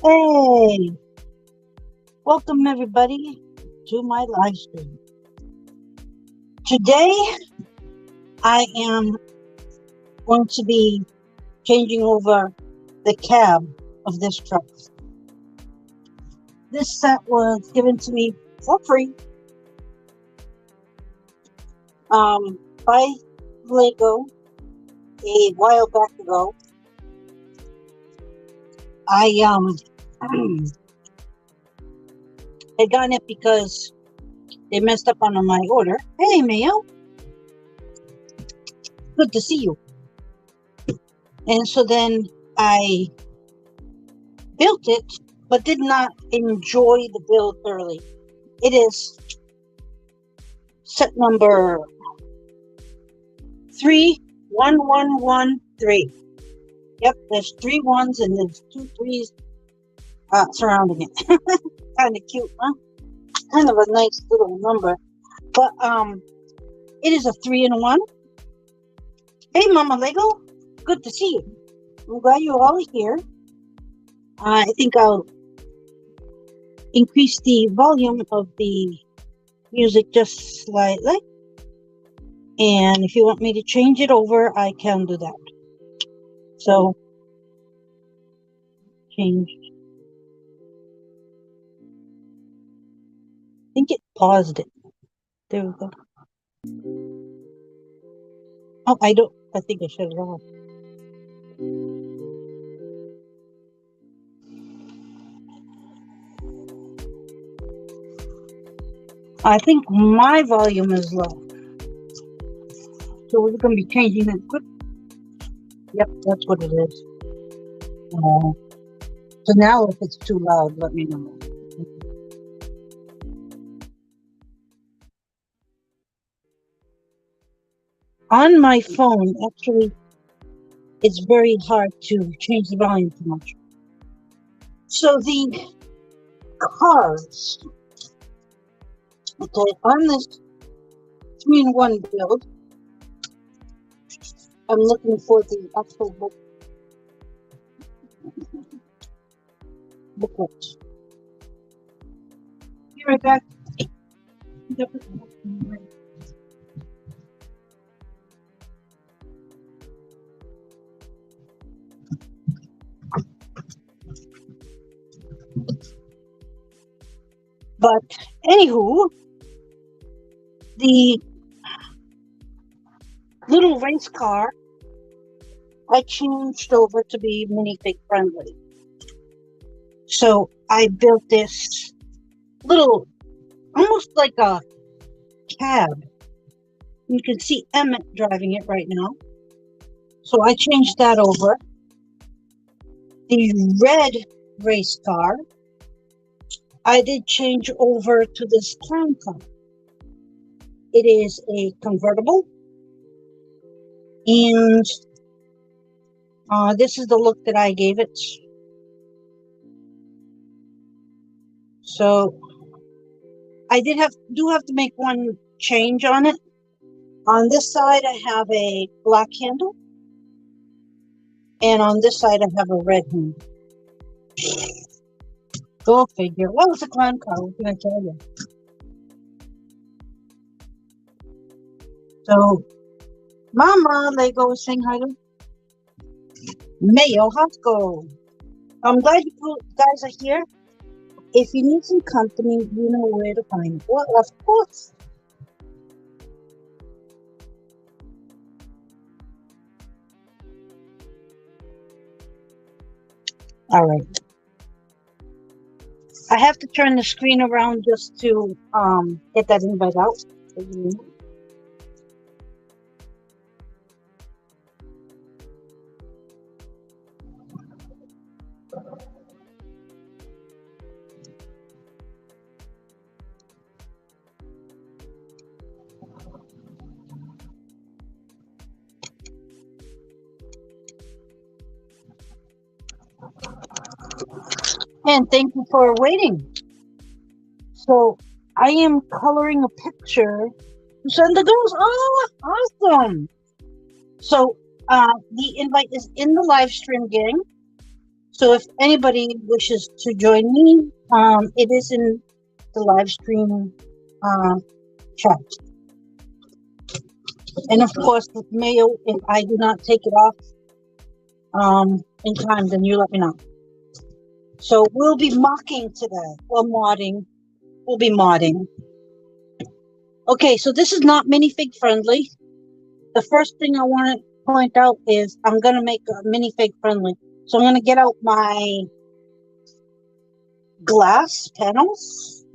Hey, welcome everybody to my live stream. Today I am going to be changing over the cab of this truck. This set was given to me for free by Lego a while back ago. I had gotten it because they messed up on my order. Hey, Mayo. Good to see you. And so then I built it, but did not enjoy the build thoroughly. It is set number 31113. Yep, there's 3 1s and there's 2 3s surrounding it. Kind of cute, huh? Kind of a nice little number. But it is a 3 and 1. Hey, Mama Lego. Good to see you. I'm glad you're all here. I think I'll increase the volume of the music just slightly. And if you want me to change it over, I can do that. So, change. I think it paused it. There we go. Oh, I think I shut it off. I think my volume is low. So we're going to be changing it. Good. Yep, that's what it is. So now if it's too loud, let me know. On my phone, actually, it's very hard to change the volume too much. So the cars, okay, on this 3-in-1 build, I'm looking for the actual booklet. Be right back. But anywho, the little race car I changed over to be minifig friendly. So I built this little, almost like a cab. You can see Emmett driving it right now. So I changed that over. The red race car, I did change over to this clown car. It is a convertible. And this is the look that I gave it. So I do have to make one change on it. On this side, I have a black handle. And on this side, I have a red handle. Go figure. What was a clown car? What can I tell you? So, Mama Lego is saying hi to Mayo Hosco. I'm glad you guys are here. If you need some company, you know where to find me. Well, of course. All right. I have to turn the screen around just to get that invite out. And thank you for waiting. So I am coloring a picture to send the girls. Oh, awesome. So The invite is in the live stream, gang. So if anybody wishes to join me, it is in the live stream chat. And of course, with Mayo, if I do not take it off in time, then you let me know. So we'll be mocking today, or modding. We'll be modding. Okay, so this is not minifig friendly. The first thing I want to point out is I'm going to make a minifig friendly. So I'm going to get out my glass panels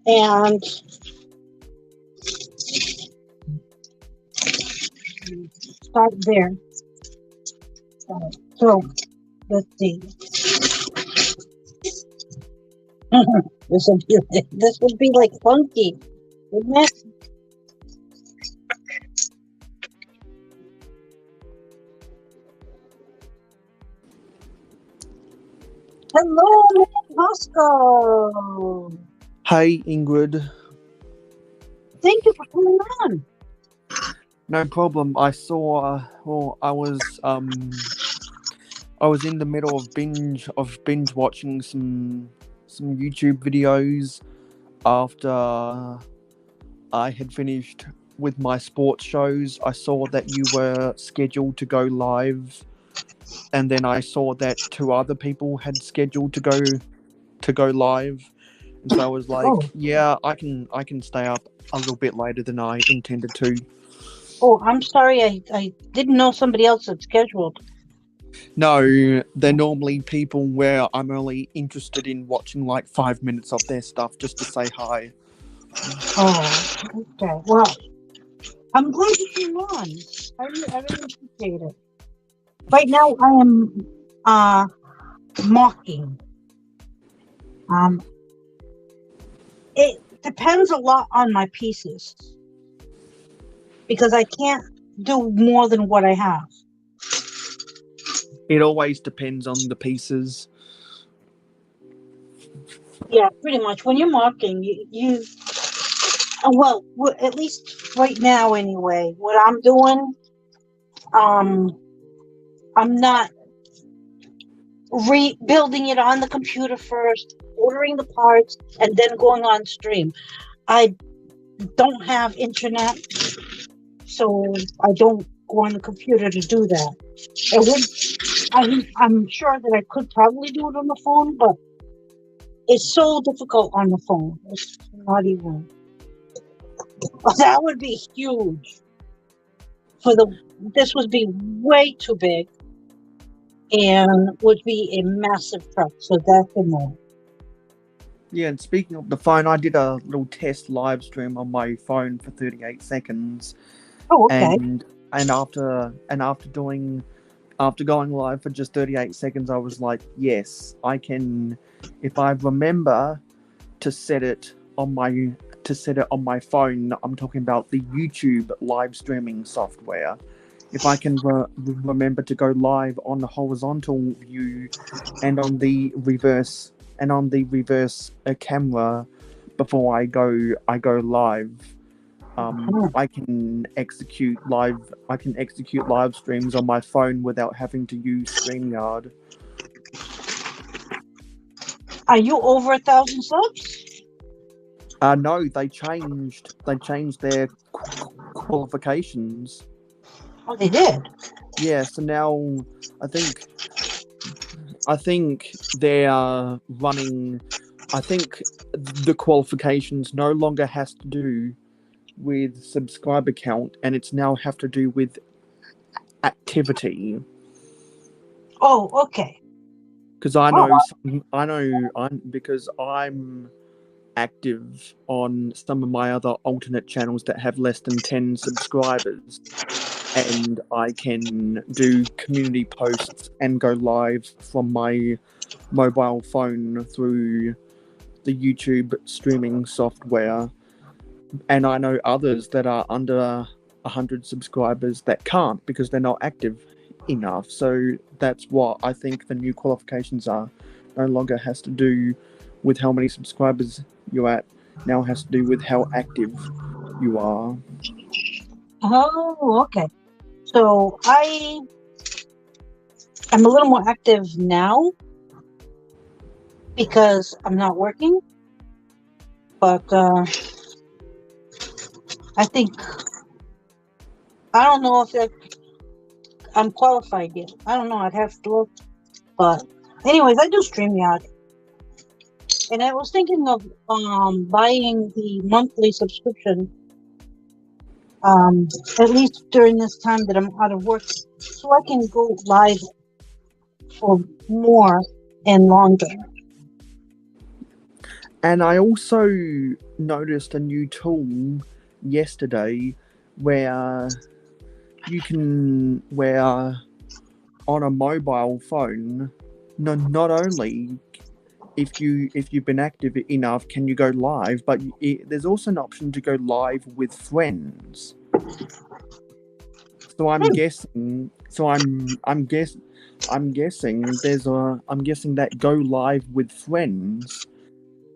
and start there. So let's see. This would be like funky, wouldn't it? Hello, Bosco. Hey, Ingrid. Thank you for coming on. No problem. I saw. Well, I was in the middle of binge watching some YouTube videos after I had finished with my sports shows. I saw that you were scheduled to go live, and then I saw that 2 other people had scheduled to go live. And so I was like, yeah, I can stay up a little bit later than I intended to. Oh, I'm sorry. I didn't know somebody else had scheduled. No, they're normally people where I'm only interested in watching like 5 minutes of their stuff just to say hi. Oh, okay. Well, I'm glad you came on. I really appreciate it. Right now, I am mocking. It depends a lot on my pieces because I can't do more than what I have. It always depends on the pieces. Yeah, pretty much. When you're mocking, you well, at least right now anyway, what I'm doing, I'm not rebuilding it on the computer first, ordering the parts, and then going on stream. I don't have internet, so I don't go on the computer to do that. I'm sure that I could probably do it on the phone, but it's so difficult on the phone. It's not even. That would be huge. This would be way too big, and would be a massive truck. So definitely. Yeah, and speaking of the phone, I did a little test live stream on my phone for 38 seconds. Oh, okay. And after going live for just 38 seconds, I was like, yes, I can. If I remember to set it on my phone, I'm talking about the YouTube live streaming software. If I can remember to go live on the horizontal view and on the reverse camera before I go live, I can execute live streams on my phone without having to use StreamYard. Are you over 1,000 subs? No, they changed their qualifications. Oh, they did? Yeah, so now I think they are running. I think the qualifications no longer has to do with subscriber count, and it's now have to do with activity. Oh, okay. Because because I'm active on some of my other alternate channels that have less than 10 subscribers, and I can do community posts and go live from my mobile phone through the YouTube streaming software. And I know others that are under 100 subscribers that can't because they're not active enough. So that's what I think the new qualifications are. No longer has to do with how many subscribers you're at, now has to do with how active you are. Oh, okay. So I'm a little more active now because I'm not working, but I think I don't know if I'm qualified yet. I don't know. I'd have to look. But anyways, I do StreamYard, and I was thinking of buying the monthly subscription. At least during this time that I'm out of work, so I can go live for more and longer. And I also noticed a new tool yesterday where where on a mobile phone, not only if you've been active enough can you go live, but there's also an option to go live with friends. So I'm guessing. So I'm guessing I'm guessing that go live with friends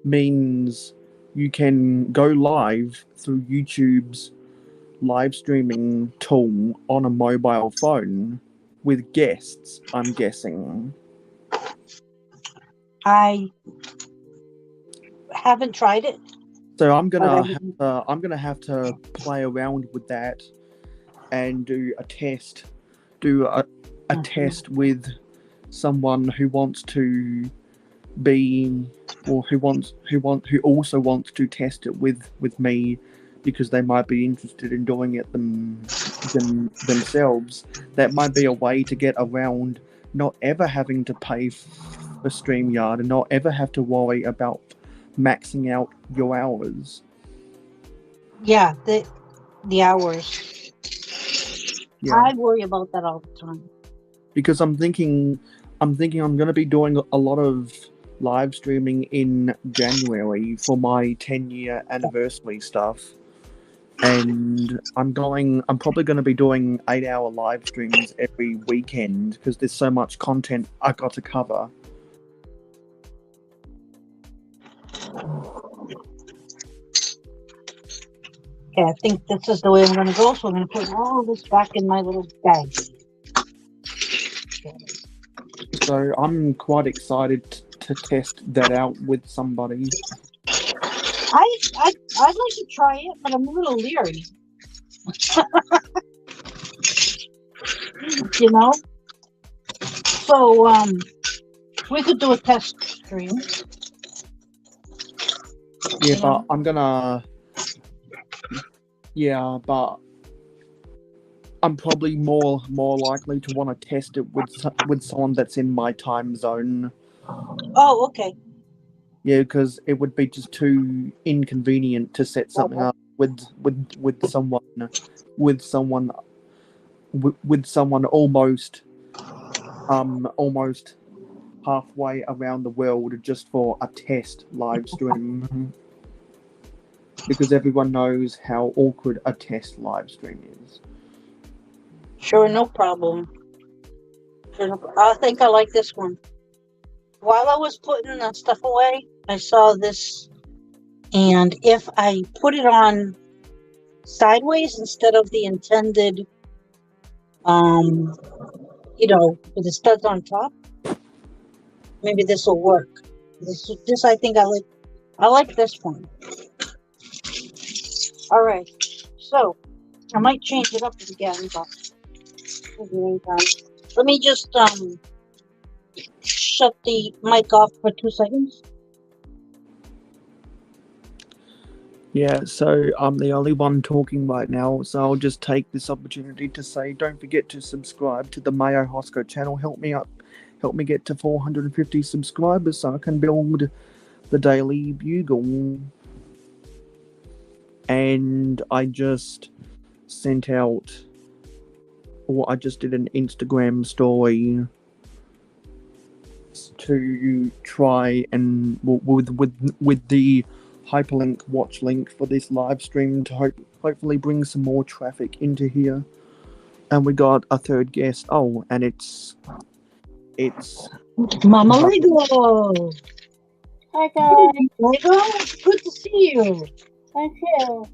means you can go live through YouTube's live streaming tool on a mobile phone with guests, I'm guessing. I haven't tried it. So I'm gonna have to play around with that and do a test with someone who wants to be, or who also wants to test it with me, because they might be interested in doing it themselves. That might be a way to get around not ever having to pay for StreamYard and not ever have to worry about maxing out your hours. Yeah, the hours. Yeah. I worry about that all the time. Because I'm thinking I'm going to be doing a lot of live streaming in January for my 10-year anniversary stuff. And I'm probably going to be doing 8-hour live streams every weekend because there's so much content I got to cover. Okay, I think this is the way I'm going to go. So I'm going to put all this back in my little bag. Okay. So I'm quite excited to test that out with somebody. I'd like to try it, but I'm a little leery. You know? So we could do a test stream. Yeah, but I'm gonna. Yeah, but I'm probably more likely to want to test it with someone that's in my time zone. Oh, okay. Yeah, because it would be just too inconvenient to set something up with someone almost halfway around the world just for a test live stream. Because everyone knows how awkward a test live stream is. Sure, no problem. I think I like this one. While I was putting the stuff away, I saw this, and if I put it on sideways instead of the intended, with the studs on top, maybe this will work. This I think I like. I like this one. All right, so I might change it up again, but let me just shut the mic off for 2 seconds. Yeah, so I'm the only one talking right now, so I'll just take this opportunity to say, don't forget to subscribe to the Mayo Hosco channel. Help me get to 450 subscribers so I can build the Daily Bugle. And I just sent out, or I just did an Instagram story to try and with the hyperlink watch link for this live stream to hopefully bring some more traffic into here. And we got a third guest. Oh, and it's Mama Lego. Hi guys. Lego, good to see you. Thank you.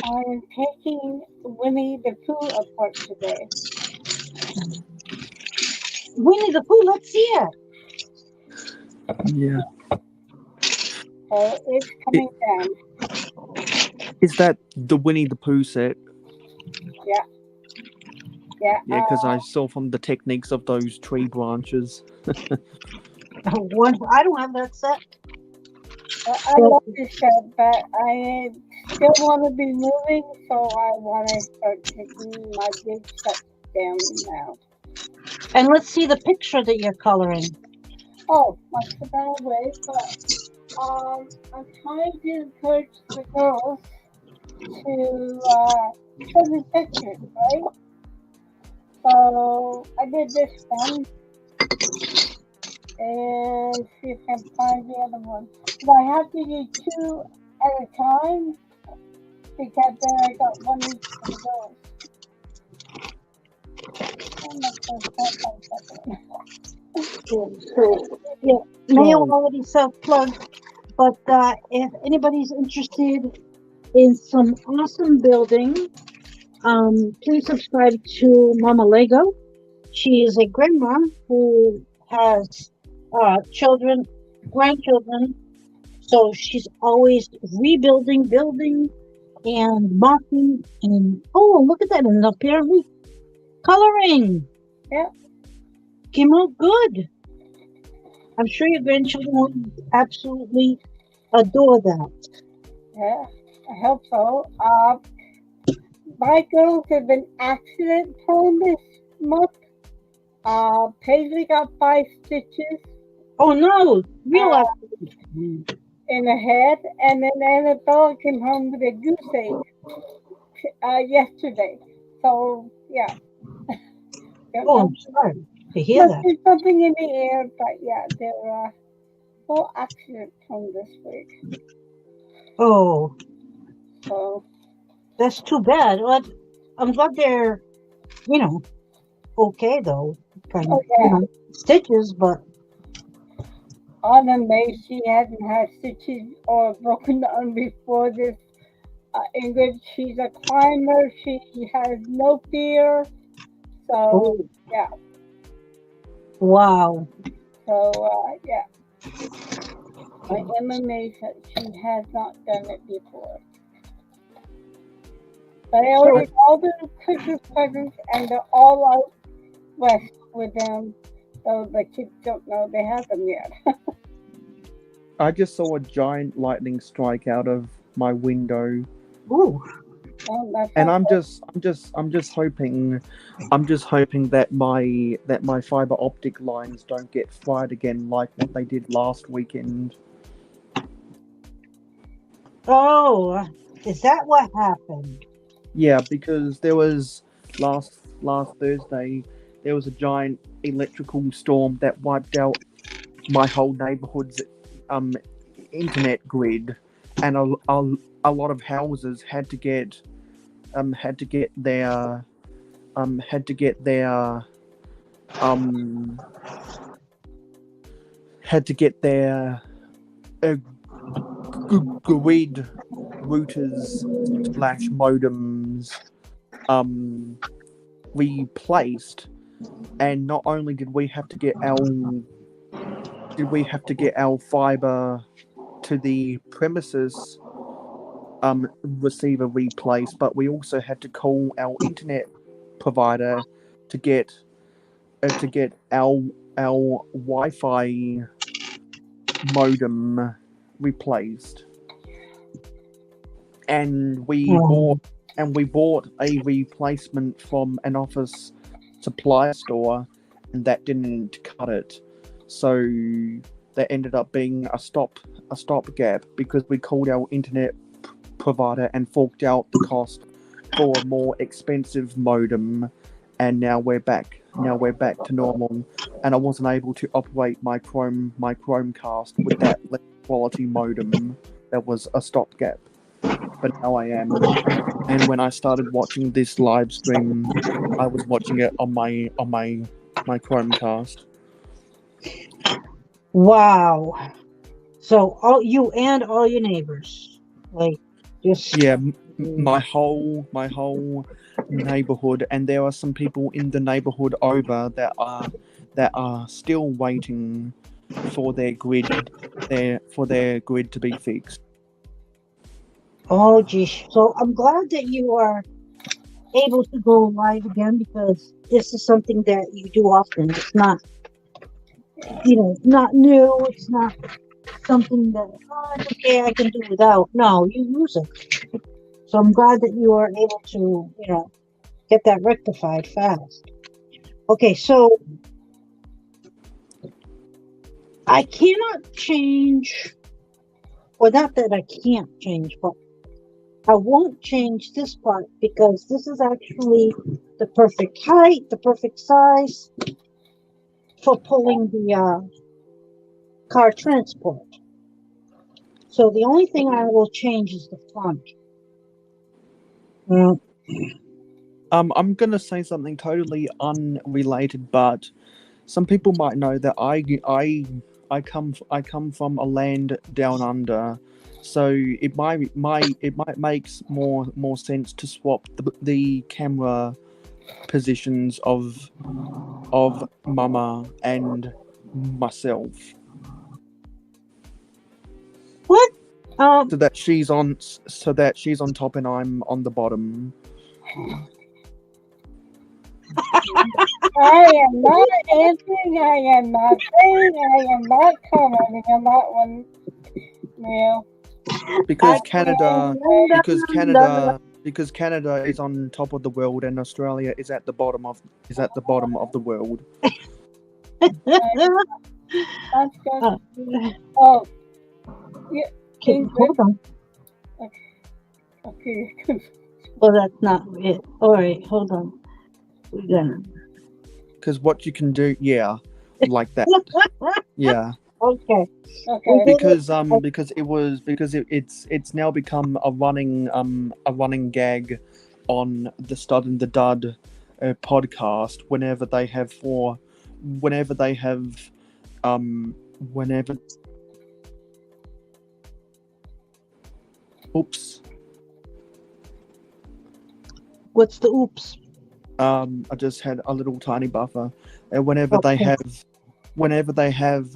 I am taking Winnie the Pooh apart today. Winnie the Pooh, let's see it. Yeah. So it's coming down. Is that the Winnie the Pooh set? Yeah. Yeah, because I saw from the techniques of those tree branches. One, I don't have that set. I love this set, but I still want to be moving, so I want to start taking my big set down now. And let's see the picture that you're coloring. Oh, I put that away, but I'm trying to encourage the girls to send me pictures, right? So I did this one, and see if I can find the other one. But I have to do 2 at a time, because then I got one each for the girls. I'm not Yeah, Mayo already self-plugged, but if anybody's interested in some awesome building, please subscribe to Mama Lego. She is a grandma who has grandchildren, so she's always rebuilding, building, and mopping, and oh, look at that, and apparently coloring. Yeah. Came out good. I'm sure your grandchildren will absolutely adore that. Yeah, I hope so. My girls have been accident prone this month. Paisley got 5 stitches Oh no, real accident. in the head, and then Annabella came home with a goose egg yesterday. So, yeah. Oh, I'm sorry to hear that. There's something in the air, but yeah, they're all accident prone this week. Oh, So, that's too bad. But I'm glad they're, okay though. Kind of, stitches, but Anna May, she hasn't had stitches or broken arm before this. Ingrid, she's a climber. She has no fear. So, yeah. Wow. So, yeah. I am amazed that she has not done it before. But I ordered all the Christmas presents, and they're all out west with them. So the kids don't know they have them yet. I just saw a giant lightning strike out of my window. Ooh. And I'm just hoping that my fiber optic lines don't get fried again like what they did last weekend. Oh, is that what happened? Yeah, because there was last Thursday there was a giant electrical storm that wiped out my whole neighborhood's internet grid, and a lot of houses had to get their grid routers / modems replaced, and not only did we have to get our fiber to the premises receiver replaced, but we also had to call our internet provider to get our Wi-Fi modem replaced, and we bought a replacement from an office supply store, and that didn't cut it. So there ended up being a stopgap because we called our internet provider and forked out the cost for a more expensive modem, and now we're back to normal. And I wasn't able to operate my Chromecast with that quality modem. That was a stopgap, but now I am. And when I started watching this live stream, I was watching it on my Chromecast. Wow. So all you and all your neighbors, like Just Yeah, my whole neighborhood, and there are some people in the neighborhood over that are still waiting for their grid to be fixed. oh geez. So I'm glad that you are able to go live again because this is something that you do often. It's not, not new. It's not something that it's okay, I can do without. No, you use it. So I'm glad that you are able to, get that rectified fast. Okay, so I cannot change, or not that I can't change, but I won't change this part because this is actually the perfect height, the perfect size for pulling the car transport. So the only thing I will change is the front. Mm, I'm gonna say something totally unrelated, but some people might know that I come from a land down under, so it might makes more sense to swap the camera positions of Mama and myself, What? so that she's on top and I'm on the bottom. I am not answering, I am not saying, I am not commenting on that one, Neil. Because I Canada can't- because Canada is on top of the world and Australia is at the bottom of the world. That's good. Uh, Oh, okay, hold on. okay. Well, that's not it. All right, hold on. We're gonna. Because what you can do, yeah, like that, yeah. Okay. Okay. Because it's now become a running gag on the Stud and the Dud podcast whenever they have oops. What's the oops? I just had a little tiny buffer. Whenever they have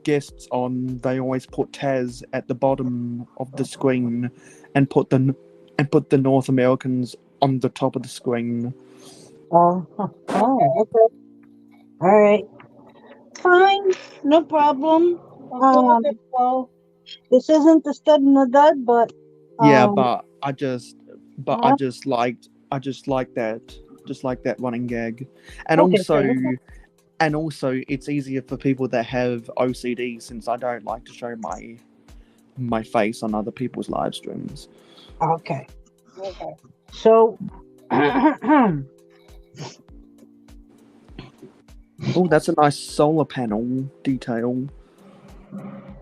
guests on, they always put Taz at the bottom of the screen and put the North Americans on the top of the screen. Oh, okay. All right. Fine. No problem. This isn't the Stud and the Dud, but Yeah, but I just uh-huh. like that running gag, and Okay. also it's easier for people that have OCD since I don't like to show my face on other people's live streams. Okay. Okay. So, Oh, that's a nice solar panel detail.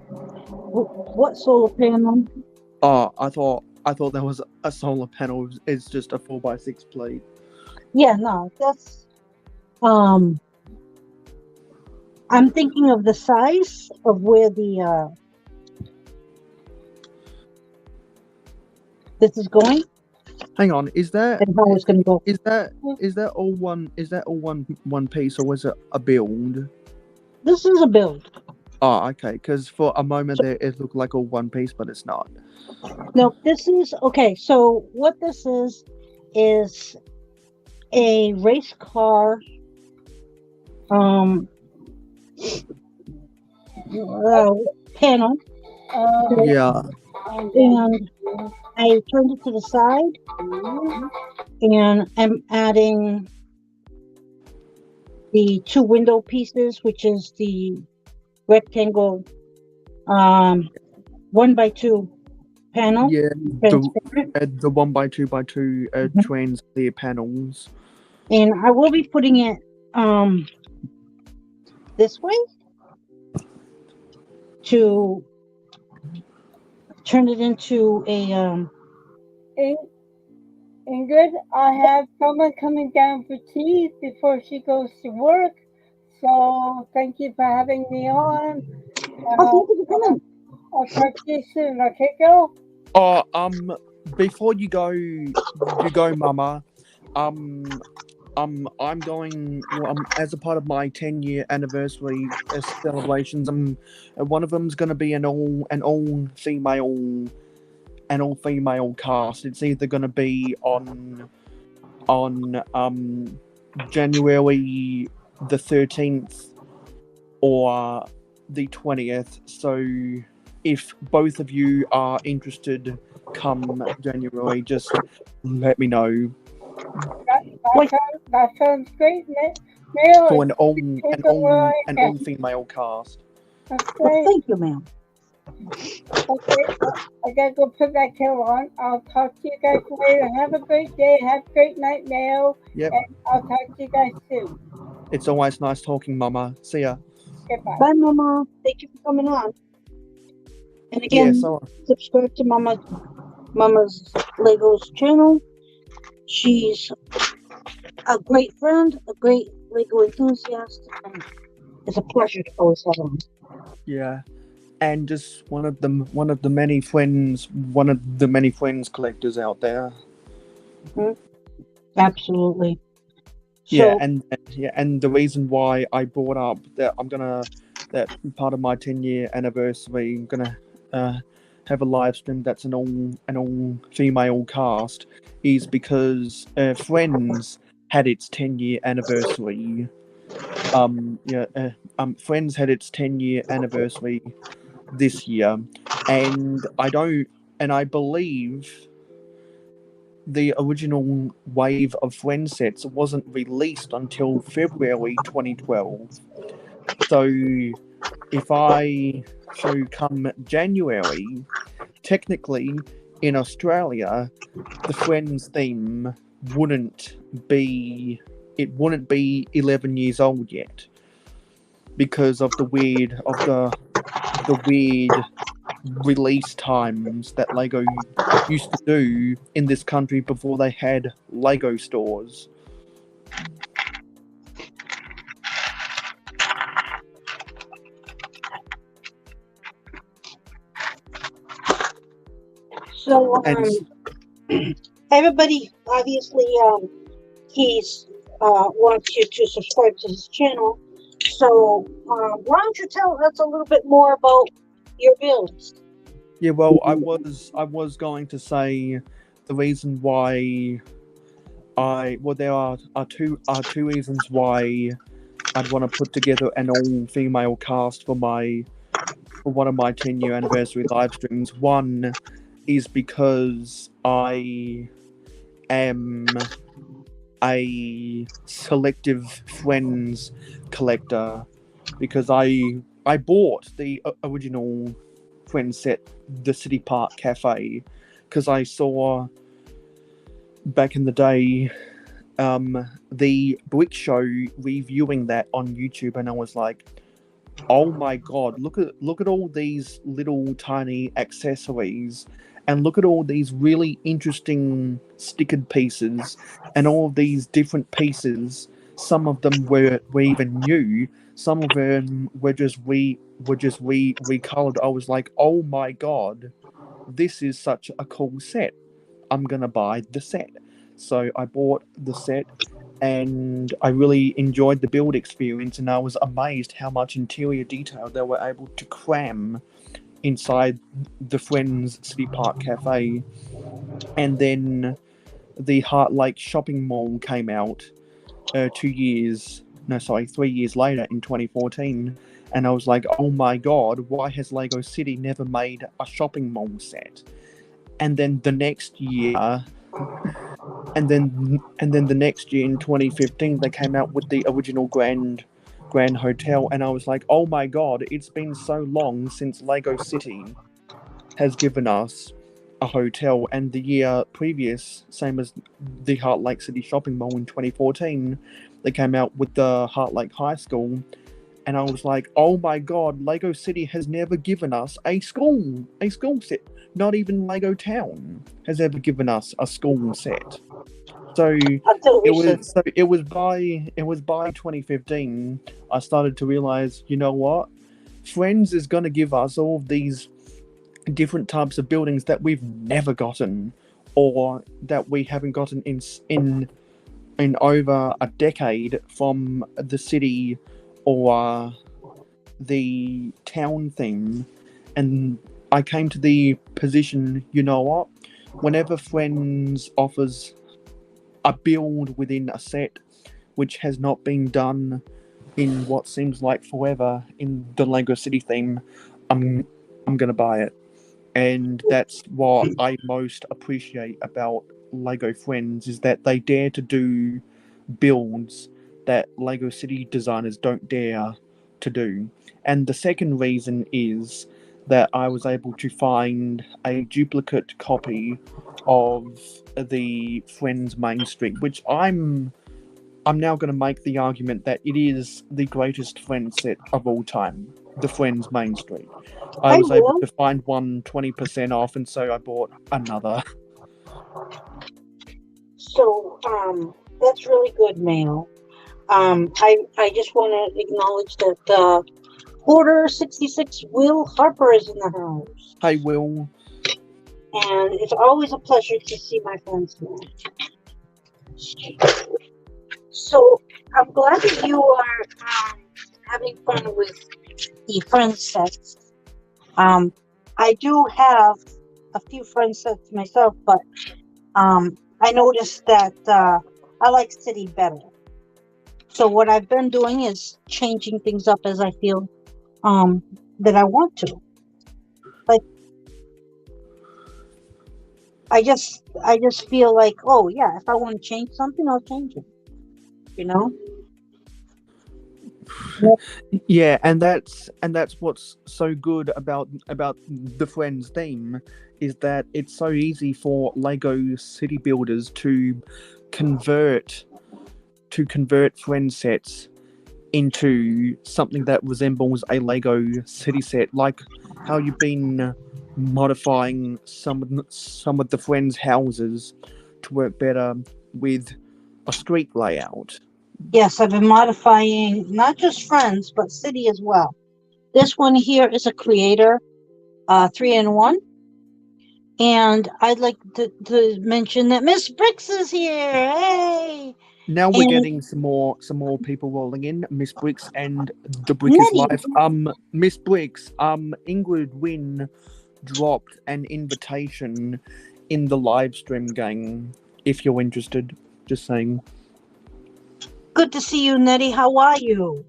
what solar panel? Oh, I thought there was a solar panel. It's just a 4x6 plate. Yeah, no, that's I'm thinking of the size of where the this is going Hang on, is that and how it's going to go. is that all one piece, or was it a build? This is a build. Oh, okay. Because for a moment there, it looked like all one piece, but it's not. No, this is okay. So what this is a race car panel, Yeah. and I turned it to the side, and I'm adding the two window pieces, which is the rectangle 1x2 panel. Yeah. Transparent. The 1x2x2 trans clear panels. And I will be putting it this way to turn it into a Ingrid, I have someone coming down for tea before she goes to work. So thank you for having me on. thank you for coming. I'll talk to you soon, okay, girl? Oh, before you go, Mama. I'm going. Well, as a part of my 10-year anniversary celebrations. One of them's going to be an all female cast. It's either going to be on January the 13th or the 20th. So if both of you are interested, come January, just let me know. That sounds great, Mail. For an all female cast. That's Well, great. thank you, ma'am. Okay, I gotta go put that kettle on. I'll talk to you guys later. Have a great day. Have a great night, Mail. Yep. And I'll talk to you guys soon. It's always nice talking, Mama. See ya. Goodbye. Bye, Mama. Thank you for coming on. And Yeah, again, so subscribe to Mama's Legos channel. She's a great friend, a great Lego enthusiast, and it's a pleasure to always have her on. yeah. And just one of the many friends collectors out there. Absolutely. Yeah, So, and the reason why I brought up that that part of my 10-year anniversary, I'm gonna have a live stream that's an all female cast, is because Friends had its 10-year anniversary. Friends had its 10-year anniversary this year, and I believe the original wave of Friends sets wasn't released until February 2012. So come January, technically in Australia, the Friends theme wouldn't be 11 years old yet, because of the weird release times that Lego used to do in this country before they had Lego stores. so And everybody obviously he's wants you to subscribe to his channel. So why don't you tell us a little bit more about your builds? yeah, well, I was going to say the reason why there are two reasons why I'd want to put together an all-female cast for one of my 10-year anniversary live streams. One is because I am a selective Friends collector, because I bought the original Friends set, the City Park Cafe, because I saw back in the day the Brick Show reviewing that on YouTube, and I was like, oh my god, look at all these little tiny accessories, and look at all these really interesting stickered pieces, and all of these different pieces. Some of them were even new, some of them were just recolored. I was like, oh my god, this is such a cool set. I'm gonna buy the set. So I bought the set, and I really enjoyed the build experience, and I was amazed how much interior detail they were able to cram inside the Friends City Park Cafe. And then the Heart Lake shopping mall came out 3 years later in 2014, and I was like, oh my god, why has Lego City never made a shopping mall set? And then the next year the next year in 2015, they came out with the original Grand Hotel, and I was like, oh my god, it's been so long since Lego City has given us a hotel. And the year previous, same as the Heart Lake City shopping mall in 2014, they came out with the Heart Lake High School, and I was like, oh my god, Lego City has never given us a school set. Not even Lego Town has ever given us a school set. So it was by 2015 I started to realize, you know what, Friends is going to give us all of these different types of buildings that we've never gotten, or that we haven't gotten in over a decade from the city or the town theme. And I came to the position, you know what? Whenever Friends offers a build within a set which has not been done in what seems like forever in the Lego City theme, I'm gonna buy it. And that's what I most appreciate about Lego Friends, is that they dare to do builds that Lego City designers don't dare to do. And the second reason is that I was able to find a duplicate copy of the Friends Main Street, which I'm now going to make the argument that it is the greatest Friends set of all time, the Friends Main Street. I was able to find one 20% off, and so I bought another. So, that's really good, Mail. I just want to acknowledge that Order 66 Will Harper is in the house. Hey, Will. And it's always a pleasure to see my friends here. So, I'm glad that you are having fun with the Friends sets. I do have a few Friends sets myself, but I noticed that I like City better. So what I've been doing is changing things up as I feel that I want to. Like, I just feel like, oh yeah, if I want to change something, I'll change it. You know? Yeah, and that's what's so good about the Friends theme, is that it's so easy for Lego city builders to convert Friends sets into something that resembles a Lego city set, like how you've been modifying some of the Friends houses to work better with a street layout. Yes, I've been modifying not just Friends, but City as well. This one here is a Creator 3-in-1. And I'd like to mention that Miss Bricks is here. Hey! Now we're getting some more people rolling in. Miss Bricks and the Brick is Live. Miss Bricks, Ingrid Wynn dropped an invitation in the live stream, gang, if you're interested. Just saying. Good to see you, Nettie. How are you?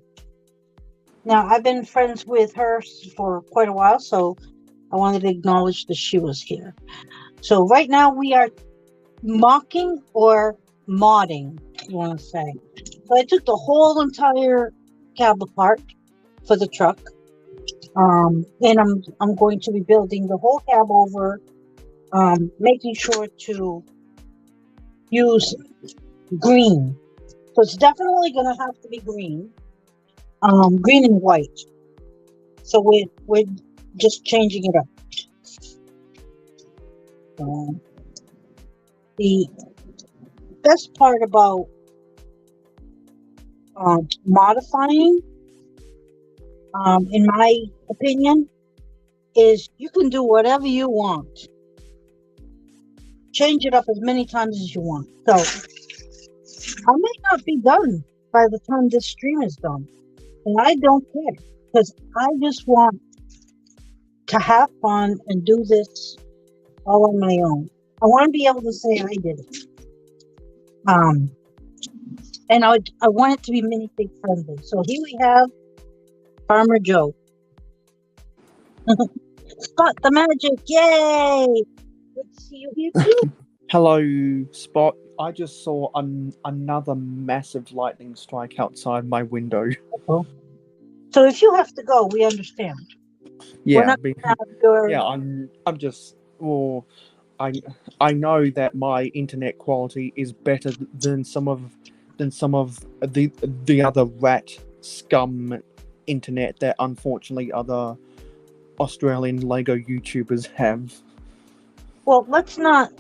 Now, I've been friends with her for quite a while, so I wanted to acknowledge that she was here. So right now we are mocking or modding, you want to say. So I took the whole entire cab apart for the truck. And I'm going to be building the whole cab over, making sure to use green. So it's definitely going to have to be green. Green and white. So we're just changing it up. The best part about modifying, in my opinion, is you can do whatever you want. Change it up as many times as you want. So I may not be done by the time this stream is done. And I don't care, because I just want to have fun and do this all on my own. I want to be able to say I did it. And I want it to be minifig friendly. So here we have Farmer Joe. Spot the magic, yay! Good to see you here too. Hello, Spot. I just saw another massive lightning strike outside my window. Uh-oh. So if you have to go, we understand. Yeah, I'm just. Well, I know that my internet quality is better than some of the other rat scum internet that unfortunately other Australian Lego YouTubers have. Well, let's not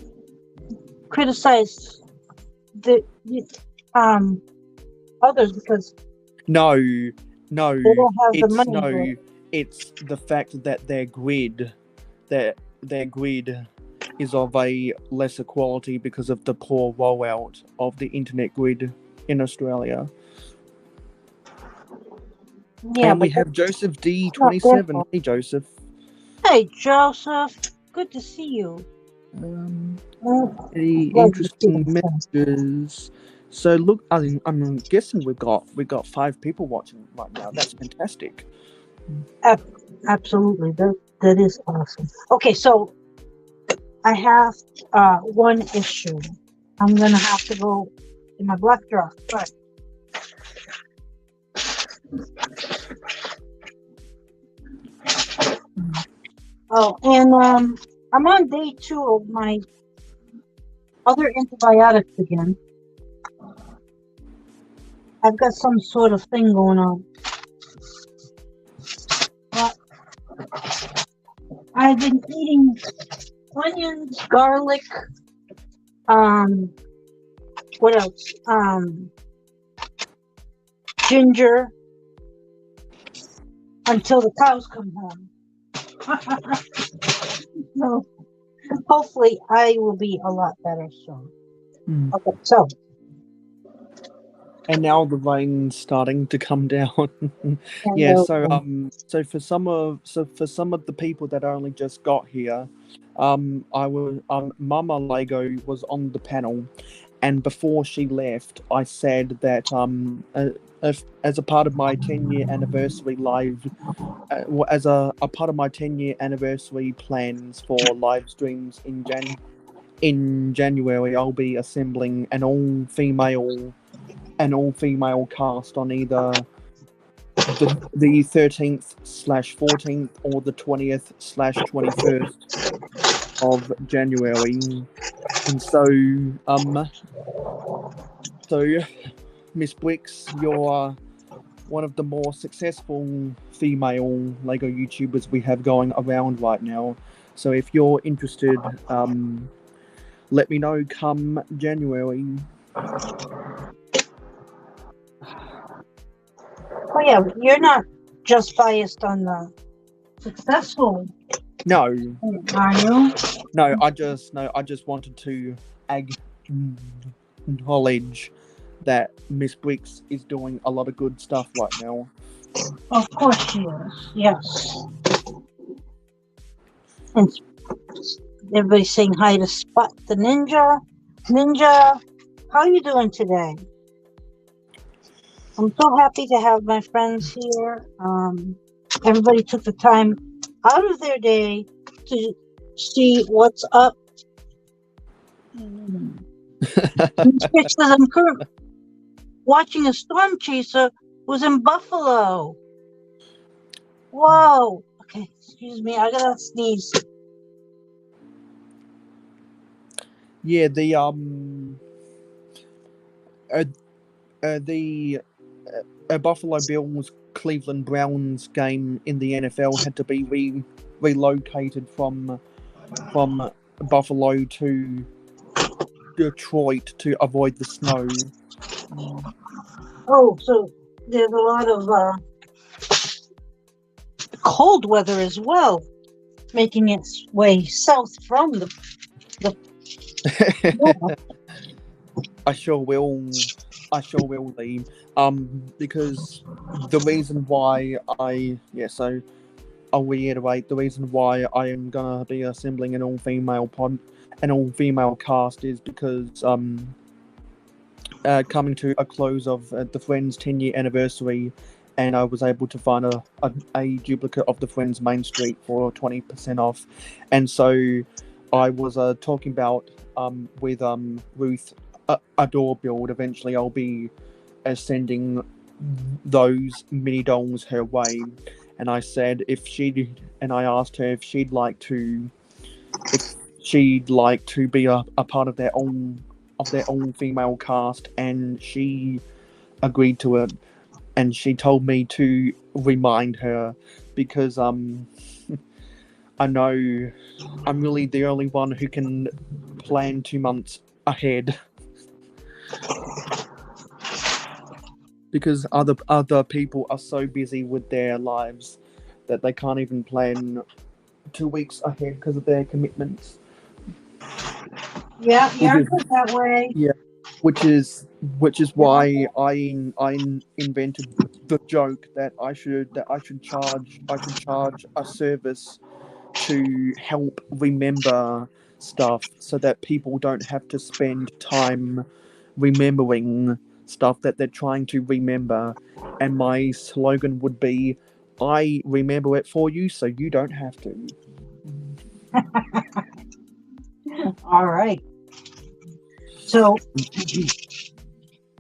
criticize the others, because no, they don't have the it's money. it's the fact that their grid is of a lesser quality because of the poor rollout of the internet grid in Australia. Yeah, And we but have Joseph not their D27. fault. Hey, Joseph. Hey, Joseph. Good to see you. Any Glad you interesting did that. messages? So look, I'm guessing we've got 5 people watching right now. That's fantastic. Absolutely. That is awesome. Okay, so I have one issue. I'm gonna have to go in my black drawer. But and I'm on day 2 of my other antibiotics again. I've got some sort of thing going on. But I've been eating onions, garlic, what else? Ginger until the cows come home. So hopefully I will be a lot better soon. Mm. Okay, so And now the rain's starting to come down. Yeah, so for some of the people that only just got here, Mama Lego was on the panel, and before she left, I said that as a part of my 10-year anniversary live, as a part of my 10-year anniversary plans for live streams in January, I'll be assembling an all-female cast on either the 13th/14th or the 20th/21st of January. And so Miss Brix, you're one of the more successful female Lego YouTubers we have going around right now. So if you're interested, let me know come January. oh yeah, you're not just biased on the successful, No, are you? no, I just wanted to acknowledge that Miss Brix is doing a lot of good stuff right now. Of course she is. Yes. And everybody's saying hi to Spot the Ninja. Ninja, how are you doing today? I'm so happy to have my friends here. Everybody took the time out of their day to see what's up. Says I'm currently watching a storm chaser who's in Buffalo. Whoa. Okay, excuse me. I gotta sneeze. Yeah, the Buffalo Bills Cleveland Browns game in the NFL had to be relocated from Buffalo to Detroit to avoid the snow. Oh, so there's a lot of cold weather as well, making its way south from the. I sure will, Lee. Because the reason why I'll reiterate the reason why I am gonna be assembling an all-female cast is because coming to a close of the Friends 10-year anniversary, and I was able to find a duplicate of the Friends Main Street for 20% off, and so I was talking about with Ruth Adore Build. Eventually, I'll be sending those mini dolls her way, and I asked her if she'd like to be a part of their own female cast, and she agreed to it. And she told me to remind her because I know I'm really the only one who can plan 2 months ahead. Because other people are so busy with their lives that they can't even plan 2 weeks ahead because of their commitments. Yeah, Which you're is good that way. which is why I invented the joke that I should charge a service to help remember stuff so that people don't have to spend time remembering stuff that they're trying to remember. And my slogan would be, I remember it for you so you don't have to. All right. So,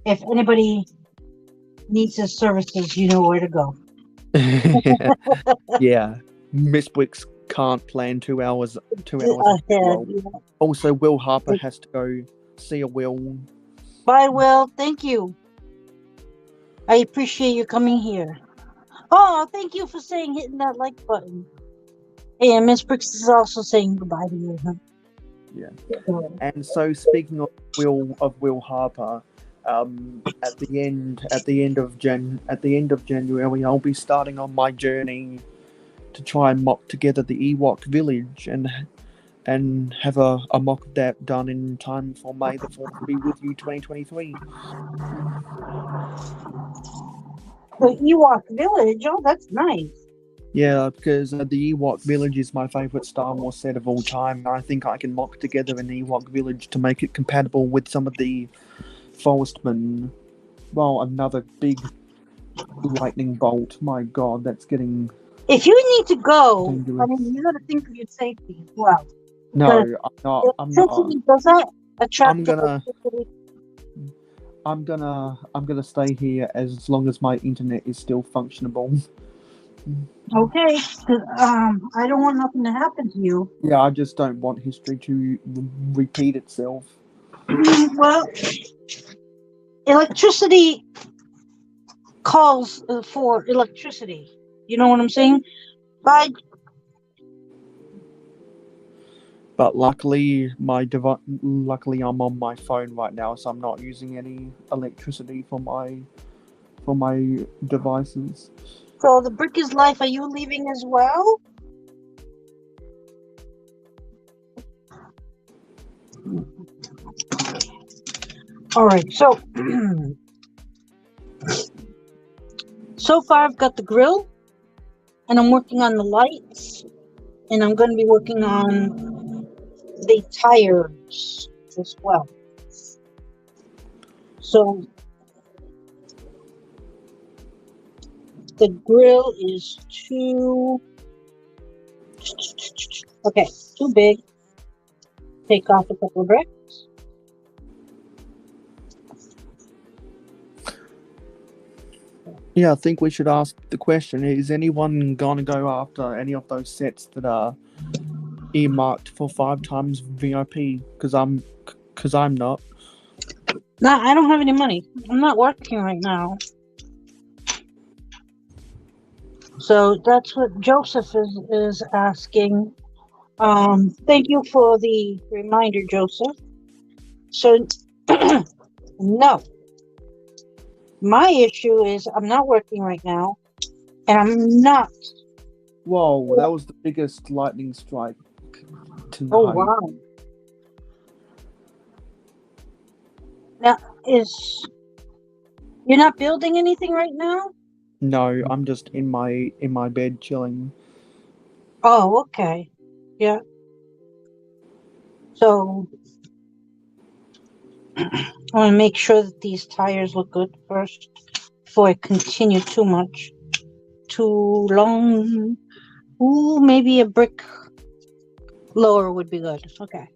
if anybody needs his services, you know where to go. Yeah. Miss Bricks can't plan 2 hours Ahead. well. Yeah. Also, Will Harper has to go see a Will. Bye, Will. Thank you. I appreciate you coming here. Oh, thank you for hitting that like button. Hey, and Miss Brooks is also saying goodbye to you. Huh? Yeah. And so, speaking of Will Harper, at the end of January, I'll be starting on my journey to try and mock together the Ewok village and have a mock of that done in time for May the 4th to be with you 2023. The Ewok village. Oh, that's nice. Yeah, because the Ewok village is my favourite Star Wars set of all time. I think I can mock together an Ewok village to make it compatible with some of the Forestmen. Well, another big lightning bolt. My God, that's getting... If you need to go, dangerous. I mean, you got to think of your safety as well. No, I'm not. Electricity, does that attract I'm gonna- electricity? I'm gonna stay here as long as my internet is still functionable. Okay, 'cause, I don't want nothing to happen to you. Yeah, I just don't want history to repeat itself. Well, electricity calls for electricity. You know what I'm saying? But luckily, luckily I'm on my phone right now, so I'm not using any electricity for my devices. So the brick is life. Are you leaving as well? All right. So so far I've got the grill, and I'm working on the lights, and I'm going to be working on the tires as well. So the grill is too big. Take off a couple of bricks. Yeah, I think we should ask the question: is anyone gonna go after any of those sets that are earmarked for 5 times VIP? Because I'm not. No, I don't have any money. I'm not working right now. So that's what Joseph is asking. Thank you for the reminder, Joseph. So, no. My issue is I'm not working right now, and I'm not. Whoa, that was the biggest lightning strike tonight. Oh, wow. Now, you're not building anything right now? No, I'm just in my bed chilling. Oh, okay. Yeah. So I want to make sure that these tires look good first before I continue too long. Ooh, maybe a brick lower would be good. Okay.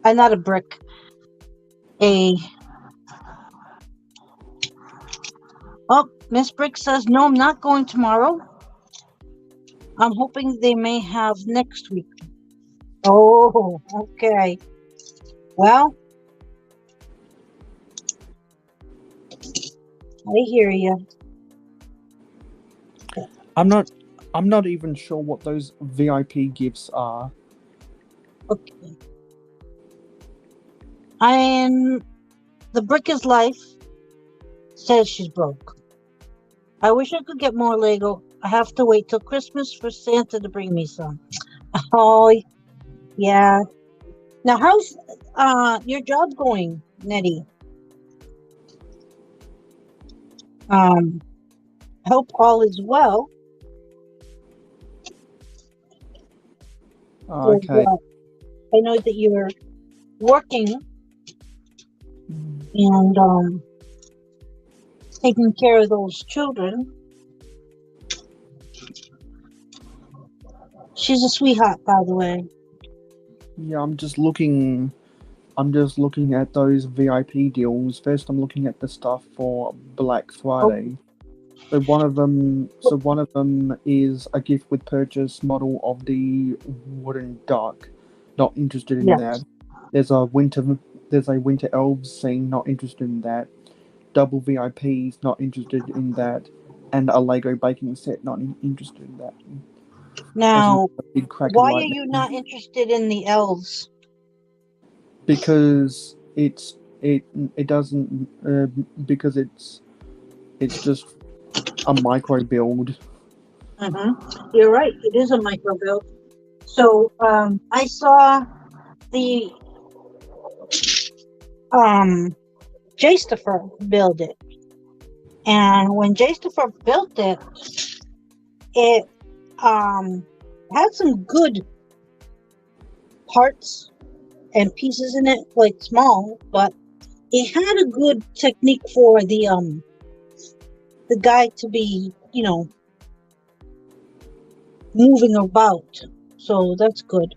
Not a brick. Oh, Miss Brick says, no, I'm not going tomorrow. I'm hoping they may have next week. Oh, okay. Well, I hear you. I'm not even sure what those VIP gifts are. Okay. The Brick is Life says she's broke. I wish I could get more Lego. I have to wait till Christmas for Santa to bring me some. Oh, Yeah. Now, how's your job going, Nettie? Hope all is well. Oh, okay. I know that you're working and taking care of those children. She's a sweetheart, by the way. Yeah, I'm just looking at those VIP deals. First, I'm looking at the stuff for Black Friday. So one of them is a gift with purchase model of the wooden duck. Not interested in that. There's a winter elves scene. Not interested in that. Double VIPs. Not interested in that. And a Lego baking set. Not interested in that. Now, why are right you not interested in the elves? Because it doesn't because it's just a micro build. You're right. It is a micro build. So I saw the Jastifer build it, and when Jastifer built it, it had some good parts and pieces in it, like small, but it had a good technique for the guy to be, moving about. So that's good.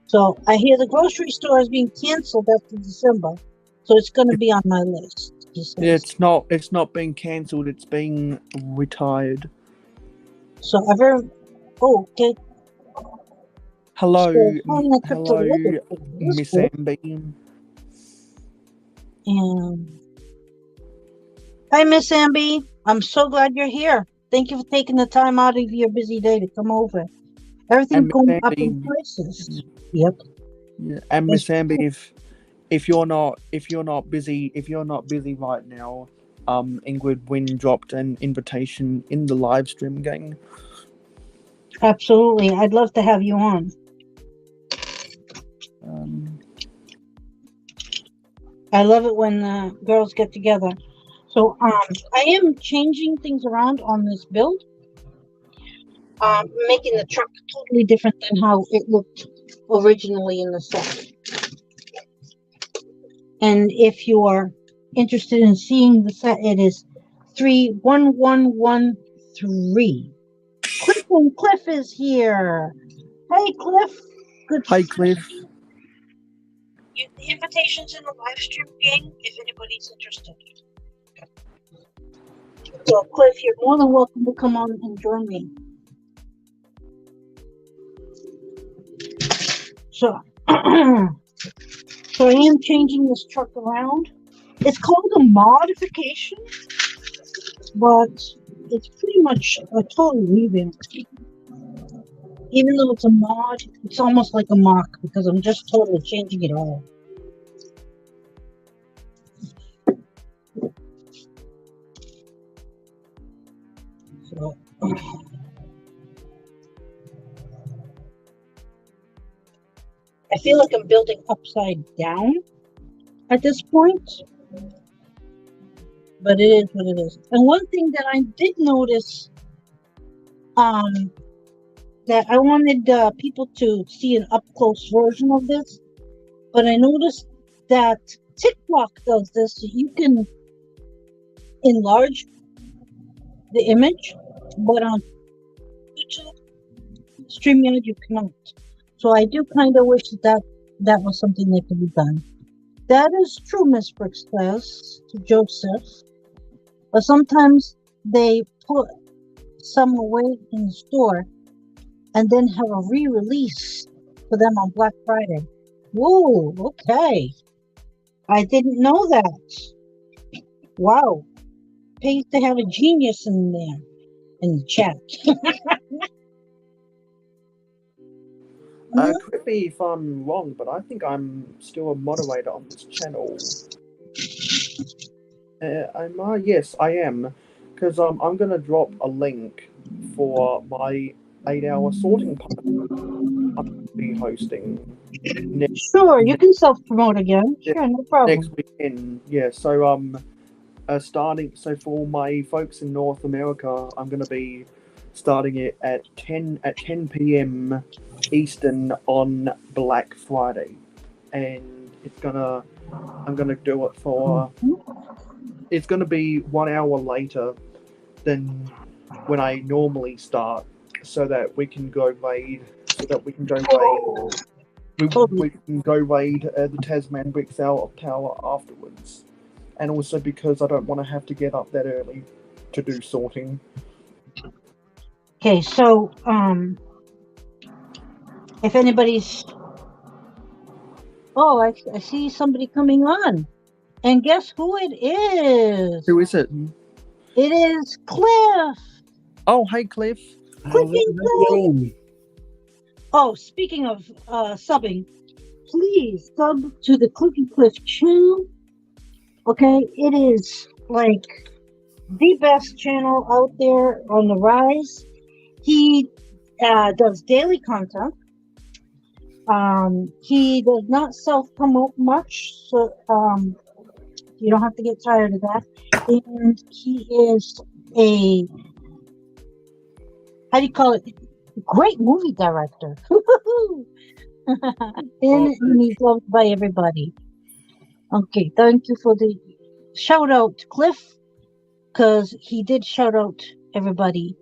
So I hear the grocery store is being canceled after December, so it's going to be on my list. Yeah, it's not being cancelled. It's being retired. So okay. Hello, hello, Miss Amby. Hi, Miss Amby. I'm so glad you're here. Thank you for taking the time out of your busy day to come over. Everything's going up in prices. Yep. Yeah, and Miss Amby, if you're not busy right now, Ingrid Wynn dropped an invitation in the live stream, gang. Absolutely, I'd love to have you on. I love it when girls get together. So I am changing things around on this build. Making the truck totally different than how it looked originally in the set. And if you are interested in seeing the set, it is 31113. Cliff is here. Hey, Cliff. Good. Hi, Cliff. The invitation's in the live stream, gang, if anybody's interested. So, Cliff, you're more than welcome to come on and join me. So, so I am changing this truck around. It's called a modification, but it's pretty much a total revamp. Even though it's a mod, it's almost like a mock because I'm just totally changing it all. So, I feel like I'm building upside down at this point, but it is what it is. And one thing that I did notice, that I wanted people to see an up-close version of this, but I noticed that TikTok does this, so you can enlarge the image, but on YouTube, StreamYard, you cannot. So I do kind of wish that was something that could be done. That is true, Miss Brooks says to Joseph. But sometimes they put some away in the store and then have a re-release for them on Black Friday. Whoa, okay. I didn't know that. Wow. Pays to have a genius in there in the chat. Correct me if I'm wrong, but I think I'm still a moderator on this channel. Yes, I am, because I'm gonna drop a link for my 8-hour sorting party I'm be hosting. Sure, you can self-promote again. Yeah, Sure, no problem. next weekend. Yeah, so starting. So for my folks in North America, I'm going to be starting it at 10 p.m. Eastern on Black Friday, and I'm gonna do it for. It's going to be 1 hour later than when I normally start, so that we can go raid. We can go raid the Tasman Bricks out of power afterwards, and also because I don't want to have to get up that early to do sorting. Okay, so if anybody's, I see somebody coming on, and guess who it is? Who is it? It is Cliff. Oh, hey, Cliff. Cliffy Cliff. Oh, speaking of subbing, please sub to the Cliffy Cliff channel. Okay, it is like the best channel out there on the rise. He does daily content. He does not self-promote much, so you don't have to get tired of that. And he is a, how do you call it? Great movie director. And he's loved by everybody. Okay, thank you for the shout out, Cliff, because he did shout out everybody.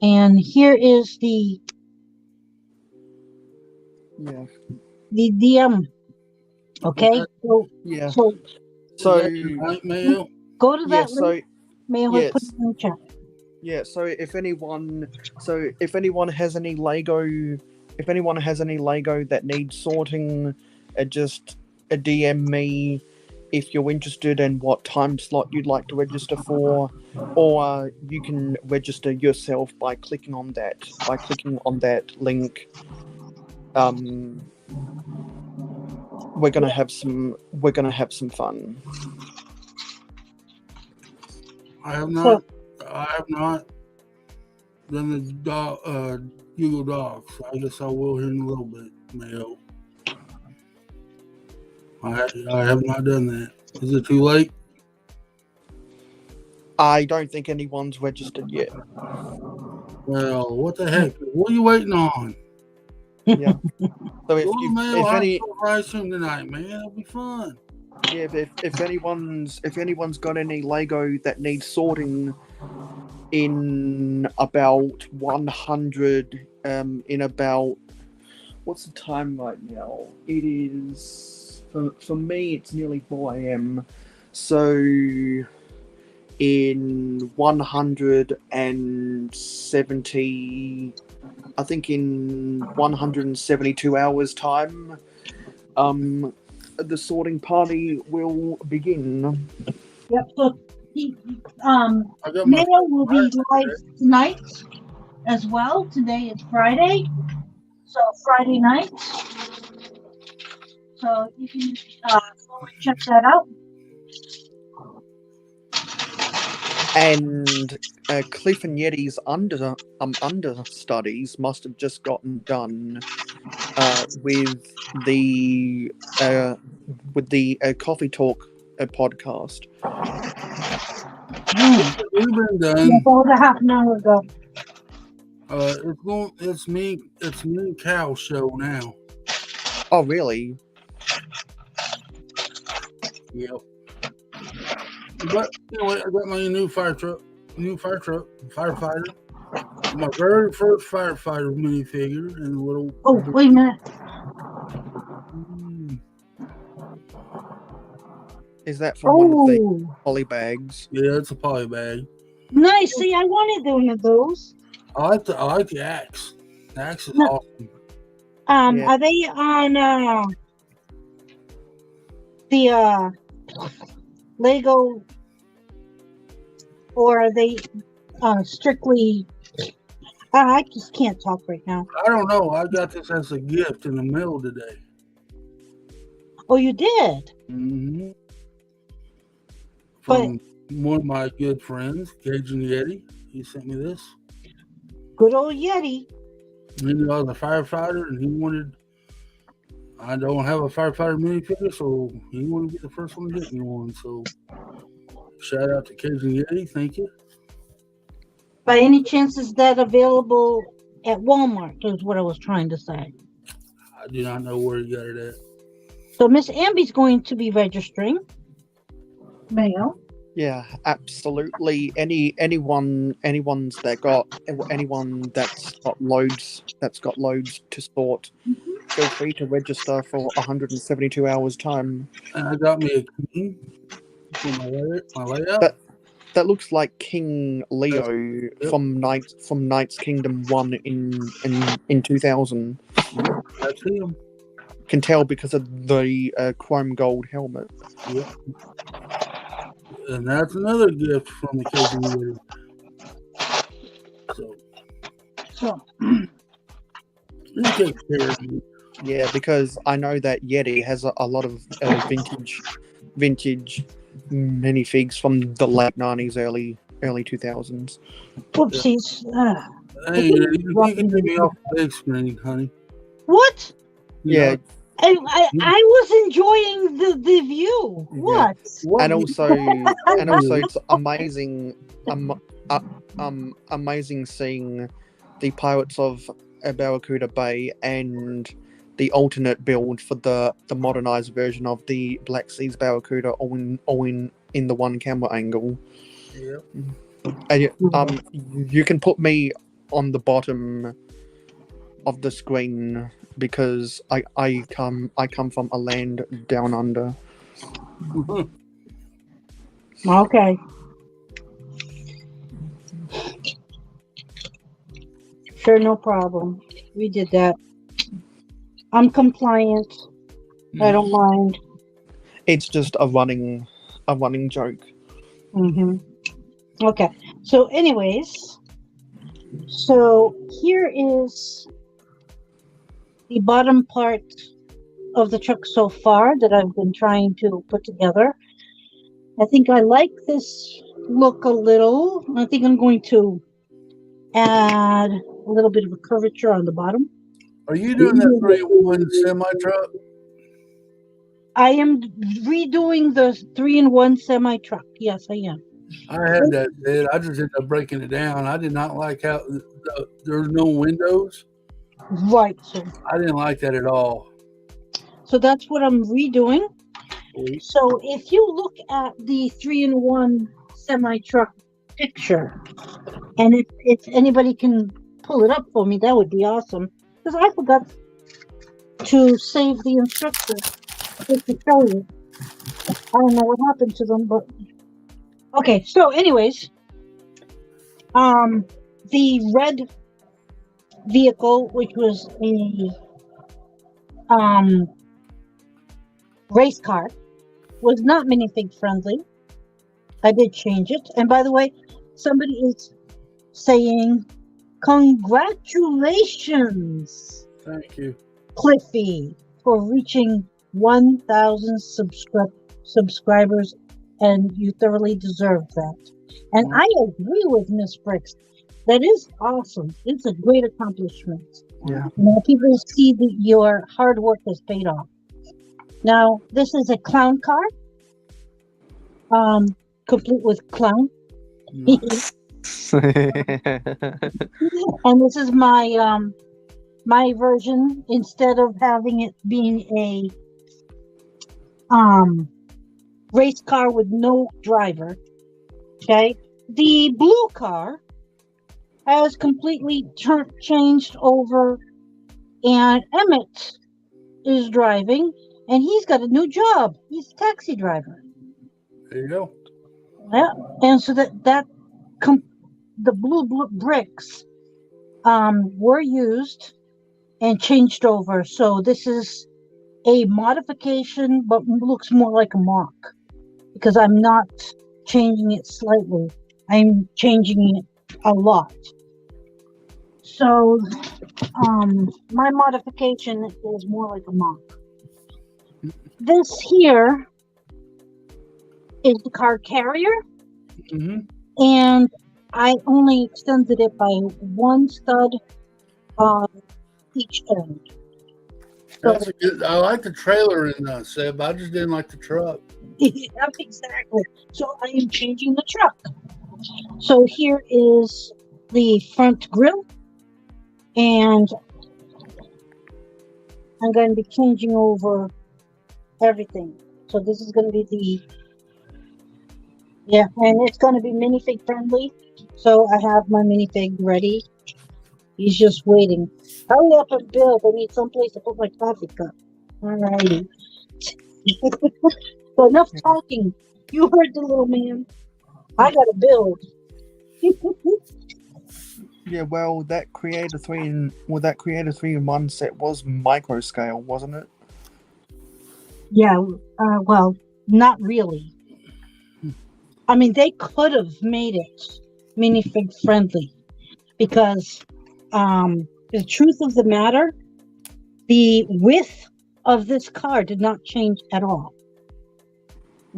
And here is the DM. Okay, so go to that link. Mail it, put it in the chat. Yeah, so if anyone has any Lego that needs sorting, just DM me if you're interested in what time slot you'd like to register for, or you can register yourself by clicking on that link. We're gonna have some fun. I have not done the Google Docs. I guess I will here in a little bit, Mayo. I have not done that. Is it too late? I don't think anyone's registered yet. Well, what the heck? What are you waiting on? Yeah. So if tonight, man, it'll be fun. Yeah, but if anyone's got any Lego that needs sorting in about 100, in about, what's the time right now? It is, for me, it's nearly 4 a.m. So in 170, I think in 172 hours time, the sorting party will begin. Yep. So Mayo will be live tonight as well. Today is Friday, so Friday night. So you can check that out. And Cliff and Yeti's understudies must have just gotten done with the Coffee Talk podcast. We've been done. About a half an hour ago. It's me and Cal's show now. Oh, really? Yep. But anyway, I got my new firefighter. My very first firefighter minifigure and a little. Oh, wait a minute. Is that from one of the poly bags? Yeah, it's a poly bag. Nice. See, I wanted one of those. I like the axe. The axe is awesome. Are they on the Lego, or are they strictly? I just can't talk right now. I don't know. I got this as a gift in the mail today. Oh, you did? Mm-hmm. From one of my good friends, Cajun Yeti. He sent me this. Good old Yeti. He knew I was a firefighter, and he wanted I don't have a firefighter minifigure, so you want to be the first one to get me one. So shout out to Cajun Yeti. Thank you. By any chance, is that available at Walmart? Is what I was trying to say. I do not know where you got it at. So Miss Amby's going to be registering. Mail. Yeah, absolutely. Anyone that's got loads to sort, feel free to register for 172 hours time. And I got me a king for my layout. That looks like King Leo from Knight's Kingdom 1 in 2000. That's him. Can tell because of the chrome gold helmet. Yep. And that's another gift from the Cajun Yeti. So he takes care of me. Yeah, because I know that Yeti has a lot of vintage minifigs from the late 90s, early 2000s. Whoopsies. Hey, you can get me off the big screen, honey. What? Yeah. I was enjoying the view. What? And also it's amazing amazing seeing the Pirates of Barracuda Bay and the alternate build for the modernized version of the Black Seas Barracuda all in the one camera angle. Yep. And, you can put me on the bottom of the screen because I come from a land down under. Okay. Sure, no problem. We did that. I'm compliant. I don't mind. It's just a running joke. Mm-hmm. Okay. So, anyways, so here is the bottom part of the truck so far that I've been trying to put together. I think I like this look a little. I think I'm going to add a little bit of a curvature on the bottom. Are you doing that 3-in-1 semi-truck? I am redoing the 3-in-1 semi-truck. Yes, I am. I had that said. I just ended up breaking it down. I did not like how there's no windows. Right. So I didn't like that at all. So that's what I'm redoing. So if you look at the 3-in-1 semi-truck picture, and if anybody can pull it up for me, that would be awesome. Because I forgot to save the instructions just to show you. I don't know what happened to them, but okay. So, anyways, the red vehicle, which was a race car, was not minifig friendly. I did change it, and by the way, somebody is saying congratulations, thank you, Cliffy, for reaching 1,000 subscribers, and you thoroughly deserve that. And I agree with Miss Bricks. That is awesome. It's a great accomplishment. Yeah. People see that your hard work has paid off. Now, this is a clown car, complete with clown. Nice. And this is my my version. Instead of having it being a race car with no driver, okay, the blue car has completely changed over, and Emmett is driving, and he's got a new job. He's a taxi driver. There you go. Yeah, and so the blue bricks were used and changed over. So this is a modification, but looks more like a mock, because I'm not changing it slightly. I'm changing it a lot. So my modification is more like a mock. This here is the car carrier, and I only extended it by one stud on each end. That's a good. I like the trailer in Seb. I just didn't like the truck. Yeah, exactly. So I am changing the truck. So here is the front grille, and I'm going to be changing over everything. So this is going to be and it's going to be minifig friendly. So I have my minifig ready. He's just waiting. Hurry up and build. I need someplace to put my coffee cup. Alrighty. So enough talking. You heard the little man. I got to build. Yeah, well, that Creator 3-in-1 set was micro scale, wasn't it? Yeah, well, not really. I mean, they could have made it minifig friendly because the truth of the matter, the width of this car did not change at all.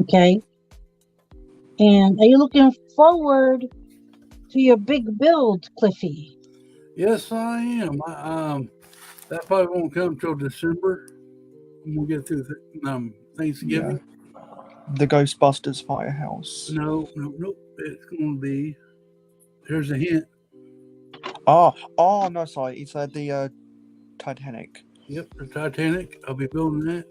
Okay? And are you looking forward to your big build, Cliffy? Yes, I am. That probably won't come till December. We'll get through Thanksgiving. The Ghostbusters Firehouse. No. It's going to be. Here's a hint. Oh, no, sorry. It's the Titanic. Yep, the Titanic. I'll be building that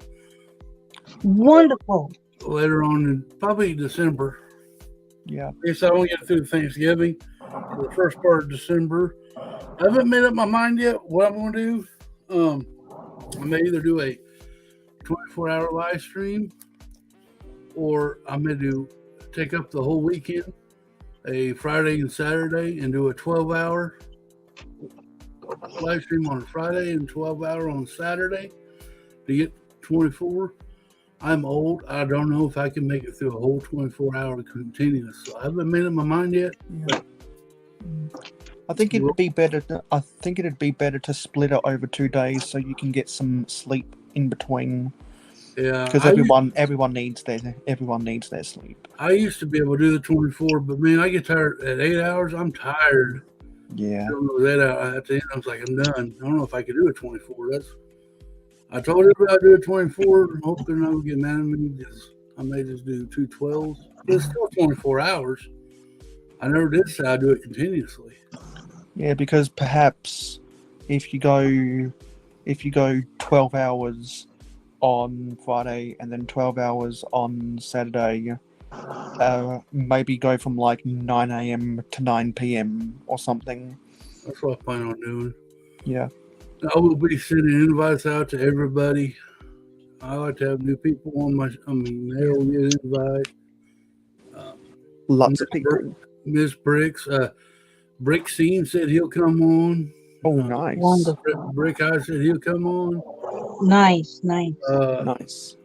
Wonderful. later on in probably December. Yeah. Yes, I won't get through Thanksgiving. For the first part of December. I haven't made up my mind yet what I'm going to do. I may either do a 24-hour live stream, or I may take up the whole weekend, a Friday and Saturday, and do a 12-hour live stream on a Friday and 12-hour on Saturday to get 24. I'm old. I don't know if I can make it through a whole 24-hour continuous. So I haven't made up my mind yet. But I think it'd be better. It'd be better to split it over 2 days so you can get some sleep in between. yeah, Because everyone needs their sleep. I used to be able to do the 24, but man, I get tired at 8 hours. I'm tired. Yeah. I don't know that at the end. I was like, I'm done. I don't know if I could do a 24. I told everybody I'd do a 24, hoping I would get mad at me because I may just do 2 12s. But it's still 24 hours. I never did say I'd do it continuously. Yeah, because perhaps if you go 12 hours on Friday and then 12 hours on Saturday, maybe go from like 9 a.m. to 9 p.m. or something. That's what I plan on doing. Yeah. I will be sending invites out to everybody. I like to have new people on they'll get an invite. Lots of people. Miss Bricks. Brick Scene said he'll come on. Oh, nice. Wonderful. Brick Eye said he'll come on. Nice. Nice.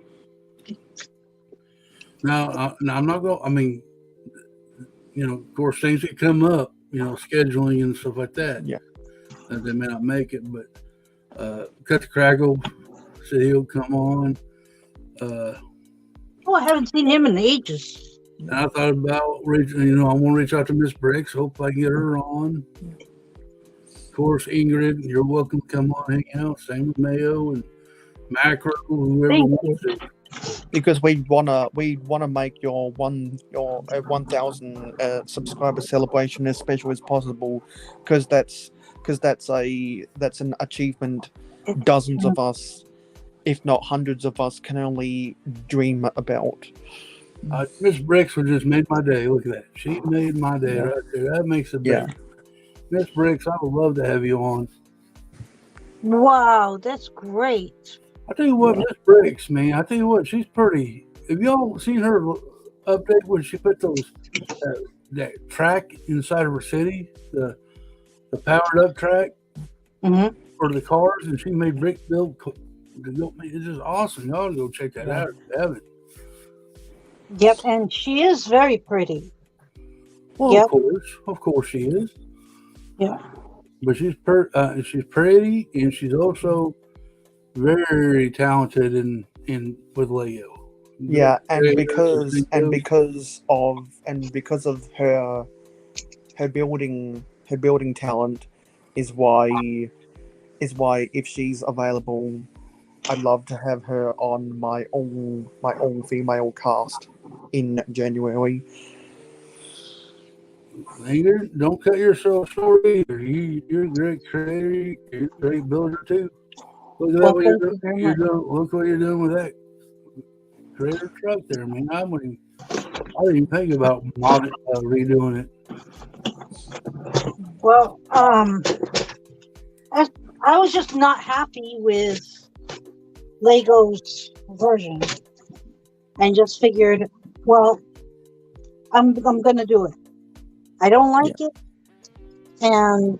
Now I'm not going. Of course, things that come up, scheduling and stuff like that. Yeah. That they may not make it, but Cut the Craggle said he'll come on. I haven't seen him in ages. And I thought about reaching. I want to reach out to Miss Briggs. Hope I can get her on. Of course, Ingrid, you're welcome to come on, hang out. Same with Mayo and Macro, whoever wants to. Because we wanna make your 1,000 subscriber celebration as special as possible, because that's an achievement dozens of us, if not hundreds of us, can only dream about. Miss Bricks just made my day. Look at that. She made my day right there. That makes it better. Miss Bricks, I would love to have you on. Wow, that's great. I tell you what, Miss Bricks, man. I tell you what, she's pretty. Have y'all seen her update when she put that track inside of her city, the powered up track for the cars, and she made brick build. It's just awesome. Y'all go check that out if you haven't. Yep, and she is very pretty. Well, yep. Of course she is. Yeah. But she's pretty, and she's also very talented in with Lego. Yeah, and because of her building talent is why if she's available I'd love to have her on my all female cast in January. Don't cut yourself short either. You're a great creator. You're a great builder too. Look at that! Well, What you're thank you very doing. much. Look what you're doing with that creator truck there, man. I didn't even think about redoing it. Well, I was just not happy with Lego's version, and just figured, well, I'm gonna do it. I don't like it, and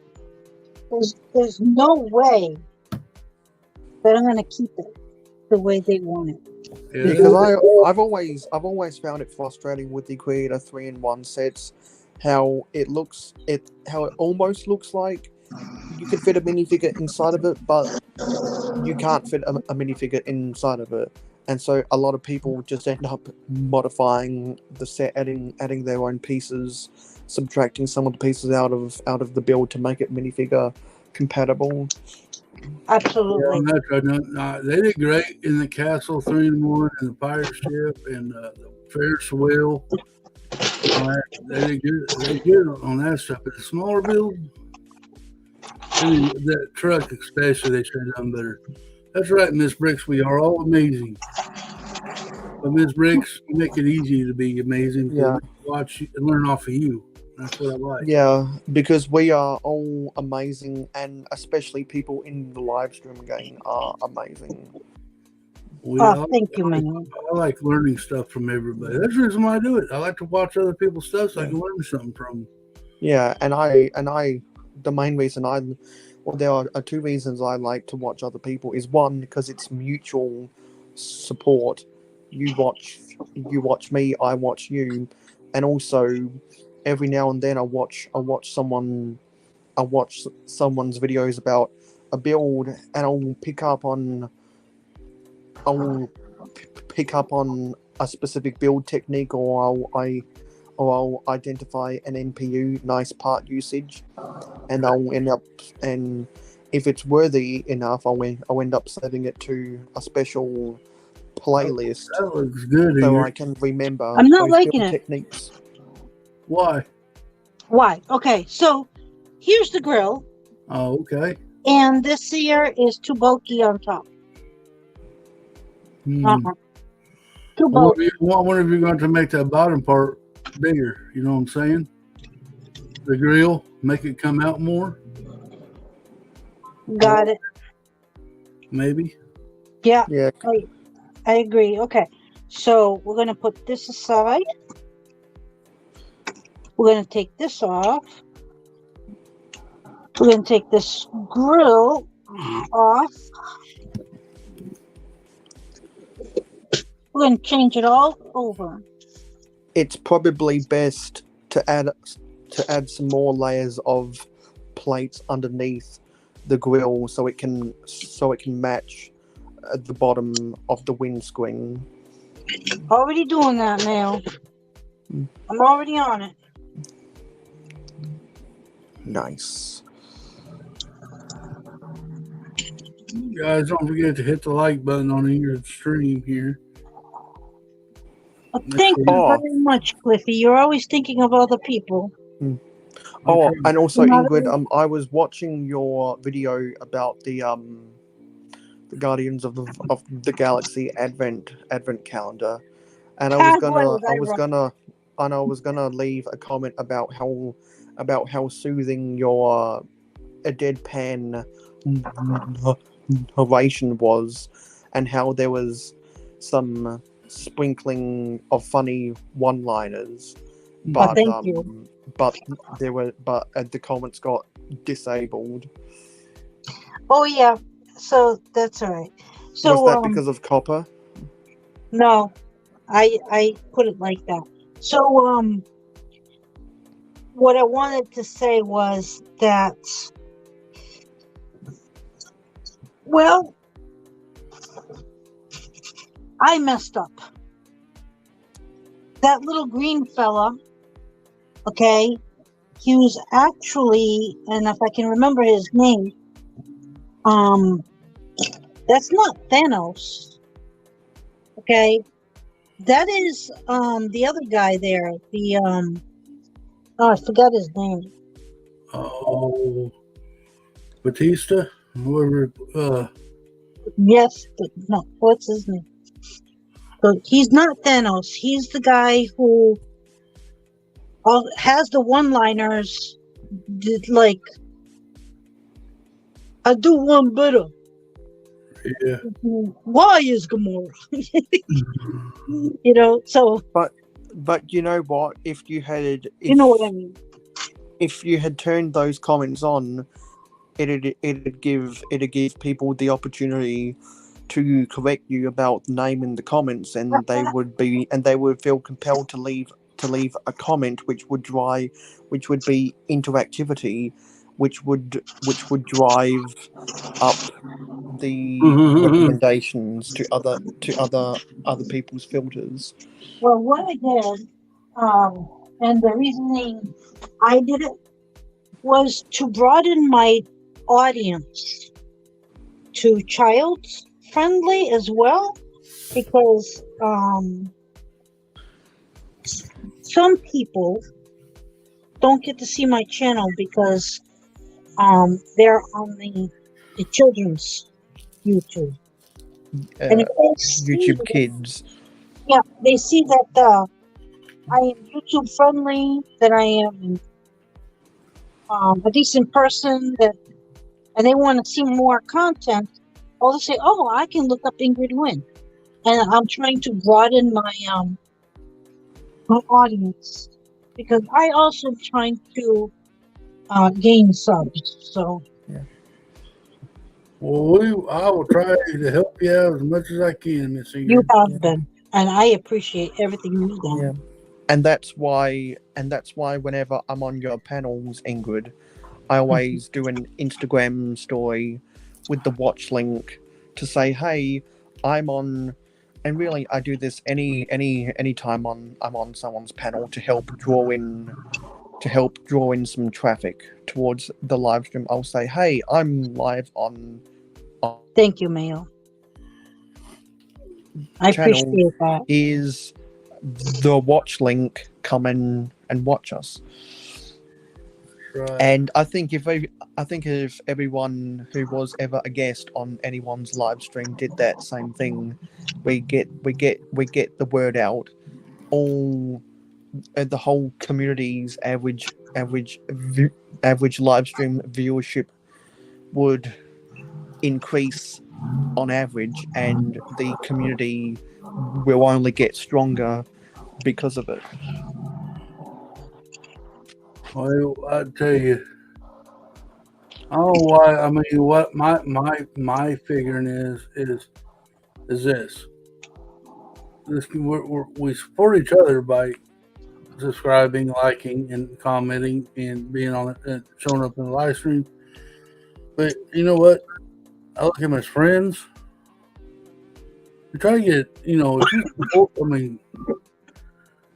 there's no way that I'm gonna keep it the way they want it. Yeah, Because I've always found it frustrating with the Creator 3-in-1 sets, how it almost looks like you could fit a minifigure inside of it, but you can't fit a minifigure inside of it. And so a lot of people just end up modifying the set, adding their own pieces, subtracting some of the pieces out of the build to make it minifigure compatible. Absolutely. Yeah, that's right. They did great in the Castle 3-in-1 and the Pirate Ship and the Ferris wheel. They did good. They did good on that stuff. But the smaller build, that truck especially, they should have done better. That's right, Miss Bricks. We are all amazing. But Miss Bricks, you make it easy to be amazing. Yeah. Watch and learn off of you. That's what I like. Yeah, because we are all amazing, and especially people in the live stream game are amazing. Thank you, man. I like learning stuff from everybody. That's the reason why I do it. I like to watch other people's stuff so I can learn something from them. Yeah, and the main reason there are two reasons I like to watch other people. Is one, because it's mutual support. You watch me, I watch you, and also every now and then I watch someone's videos about a build, and I'll pick up on a specific build technique, or I'll identify an NPU, nice part usage, and I'll end up, and if it's worthy enough, I'll end up saving it to a special playlist. That looks good. So I can remember. I'm not those liking build it. techniques. Why? Okay, so here's the grill, Oh, okay. and this here is too bulky on top. Hmm. Too I bulky. wonder if you're going to make that bottom part bigger. You know what I'm saying? The grill, make it come out more, Got it. maybe. Yeah, Yeah, I agree. Okay, so we're gonna put this aside. We're gonna take this off. We're gonna take this grill off. We're gonna change it all over. it's probably best to add some more layers of plates underneath the grill so it can match at the bottom of the windscreen. Already doing that now. I'm already on it. Nice. Guys, don't forget to hit the like button on your stream here. Well, thank you very much, Cliffy. You're always thinking of other people. Oh, and also Not Ingrid, I was watching your video about the Guardians of the Galaxy Advent calendar, and I was gonna leave a comment about how soothing your deadpan narration was, and how there was some sprinkling of funny one-liners, but thank you. but the comments got disabled. Oh yeah, so that's all right. So Was that because of copper? no, I put it like that. So what I wanted to say was that, well, I messed up. That little green fella, okay, he was actually, and if I can remember his name, That's not Thanos. Okay, that is the other guy there. The oh, I forgot his name. Oh, Batista, whoever. Yes, but no, what's his name? So he's not Thanos. He's the guy who has the one-liners. Like, I do one better. Yeah. Why is Gamora? You know, so But you know what? If you had, you know what I mean. if you had turned those comments on, it'd give people the opportunity to correct you the name in the comments, and they would feel compelled to leave a comment, which would be interactivity, which would drive up the recommendations to other people's filters. Well, what I did, and the reasoning I did it was to broaden my audience to child friendly as well, because some people don't get to see my channel because they're on the children's YouTube. And if they see YouTube that- Kids. Yeah, they see that I am YouTube friendly, that I am a decent person, and they want to see more content. Or they say, "Oh, I can look up Ingrid Wynn," and I'm trying to broaden my audience, because I also am trying to gain subs. So Well, I will try to help you out as much as I can, Miss Ingrid. you have been, and I appreciate everything you've done. Yeah. And that's why whenever I'm on your panels, Ingrid, I always do an Instagram story with the watch link to say, "Hey, I'm on," and really I do this any time I'm on someone's panel to help draw in some traffic towards the live stream. I'll say, "Hey, I'm live on." Thank you, Mayo. I Channel appreciate that. Is the watch link, come in and watch us. Right. And I think if everyone who was ever a guest on anyone's live stream did that same thing, we get the word out. All the whole community's average live stream viewership would increase on average, and the community will only get stronger because of it. Well, I tell you, I don't know why. I mean, what my figuring is this. We support each other by subscribing, liking, and commenting, and being on it, and showing up in the live stream. But you know what? I look at them as friends. We try to get, if you support, I mean,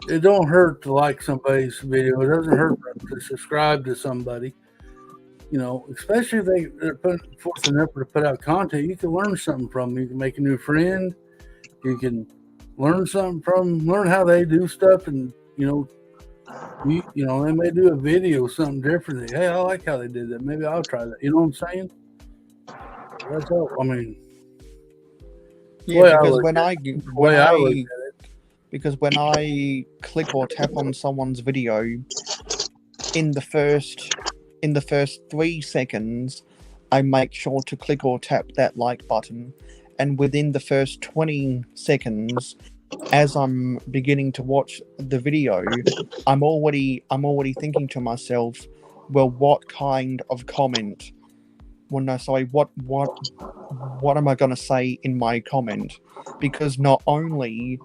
it don't hurt to like somebody's video. It doesn't hurt to subscribe to somebody. Especially if they're putting forth an effort to put out content, you can learn something from them. You can make a new friend. You can learn something from them, learn how they do stuff, and they may do a video something different. Hey, I like how they did that. Maybe I'll try that. You know what I'm saying? That's all. I mean, yeah, because when I click or tap on someone's video, in the first 3 seconds, I make sure to click or tap that like button, and within the first 20 seconds, as I'm beginning to watch the video, I'm already thinking to myself, well, what kind of comment? Well, no, sorry, what am I going to say in my comment? Because not only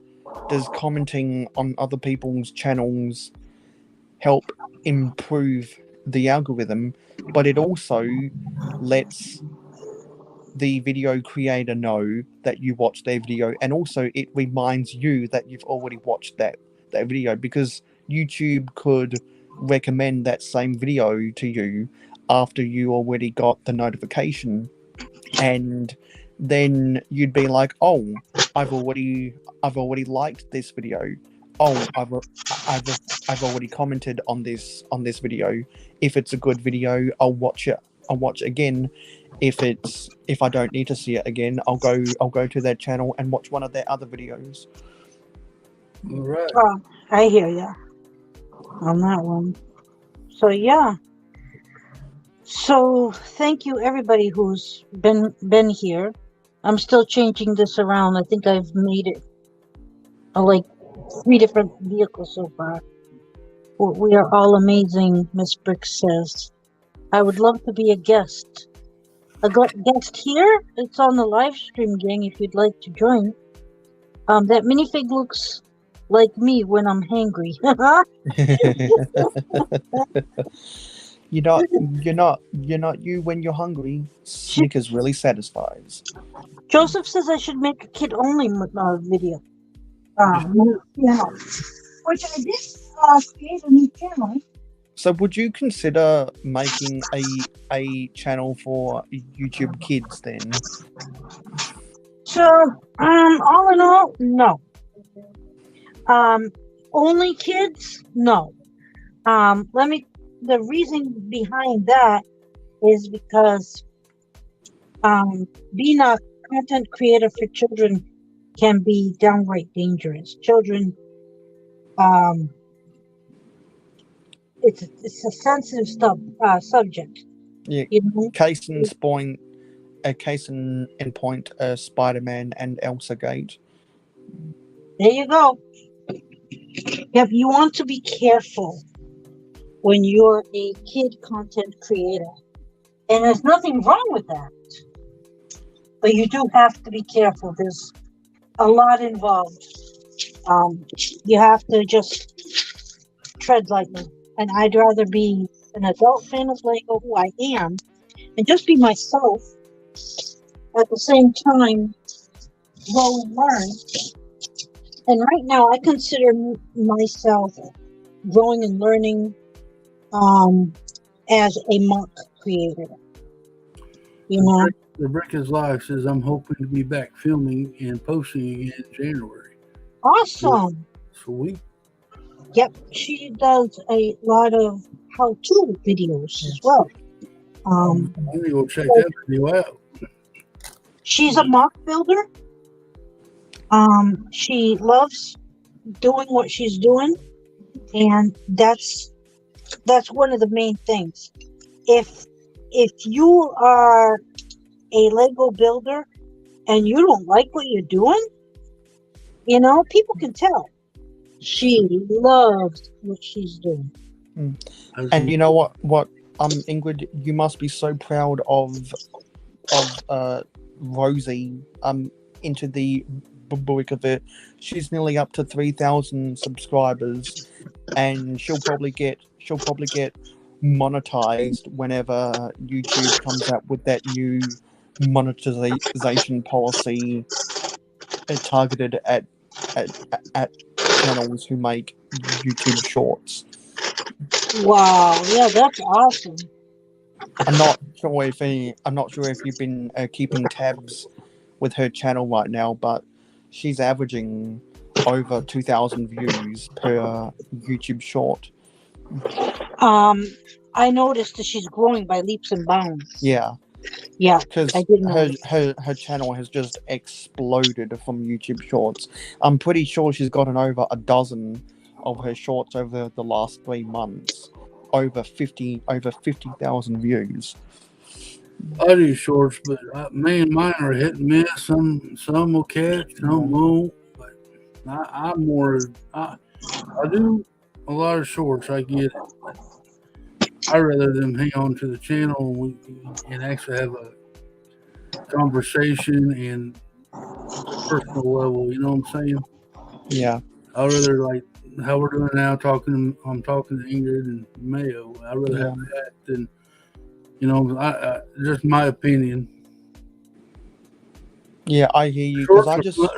does commenting on other people's channels help improve the algorithm, but it also lets the video creator know that you watched their video, and also it reminds you that you've already watched that video, because YouTube could recommend that same video to you after you already got the notification, and then you'd be like, oh, I've already liked this video. Oh, I've already commented on this video. If it's a good video, I'll watch it. I'll watch it again. If I don't need to see it again, I'll go to their channel and watch one of their other videos. All right. Oh, I hear ya on that one. So yeah. So thank you everybody who's been here. I'm still changing this around. I think I've made it like 3 different vehicles so far. We are all amazing, Miss Brick says. I would love to be a guest. Guest here? It's on the live stream, gang, if you'd like to join. That minifig looks like me when I'm hangry. You're not you when you're hungry. Snickers really satisfies. Joseph says I should make a kid only video. Which I did create a new channel. So would you consider making a channel for YouTube Kids then? So, all in all, no. Only kids? No. The reason behind that is because being a content creator for children can be downright dangerous. Children, it's a sensitive subject. Yeah. You know? Case in point, Spider-Man and Elsa Gate. There you go. Yep, you want to be careful when you're a kid content creator. And there's nothing wrong with that. But you do have to be careful. There's a lot involved. You have to just tread lightly. And I'd rather be an adult fan of Lego, who I am, and just be myself. At the same time, grow and learn. And right now, I consider myself growing and learning as a mock creator. You know? The Brick is Live says, I'm hoping to be back filming and posting again in January. Awesome. Sweet. Yep, she does a lot of how-to videos as well. I'm going to go check that video out. She's a mock builder. She loves doing what she's doing, and that's one of the main things. If you are a Lego builder and you don't like what you're doing, you know, people can tell. She loves what she's doing. And you know what, Ingrid, you must be so proud of Rosie into the brick of it. She's nearly up to 3,000 subscribers, and she'll probably get monetized whenever YouTube comes out with that new monetization policy targeted at channels who make YouTube shorts. Wow, yeah, that's awesome. I'm not sure if you've been keeping tabs with her channel right now, but she's averaging over 2,000 views per YouTube short. I noticed that she's growing by leaps and bounds. Yeah, because her channel has just exploded from YouTube Shorts. I'm pretty sure she's gotten over a dozen of her shorts over the last 3 months. Over 50,000 views. I do shorts, but mine are hit and miss. Some will catch, some won't. But I'm more. I do a lot of shorts. I get it. But I rather them hang on to the channel and actually have a conversation and personal level. You know what I'm saying? Yeah. I rather like how we're doing now. I'm talking to Ingrid and Mayo. I rather have that than, you know, I just my opinion. Yeah, I hear you.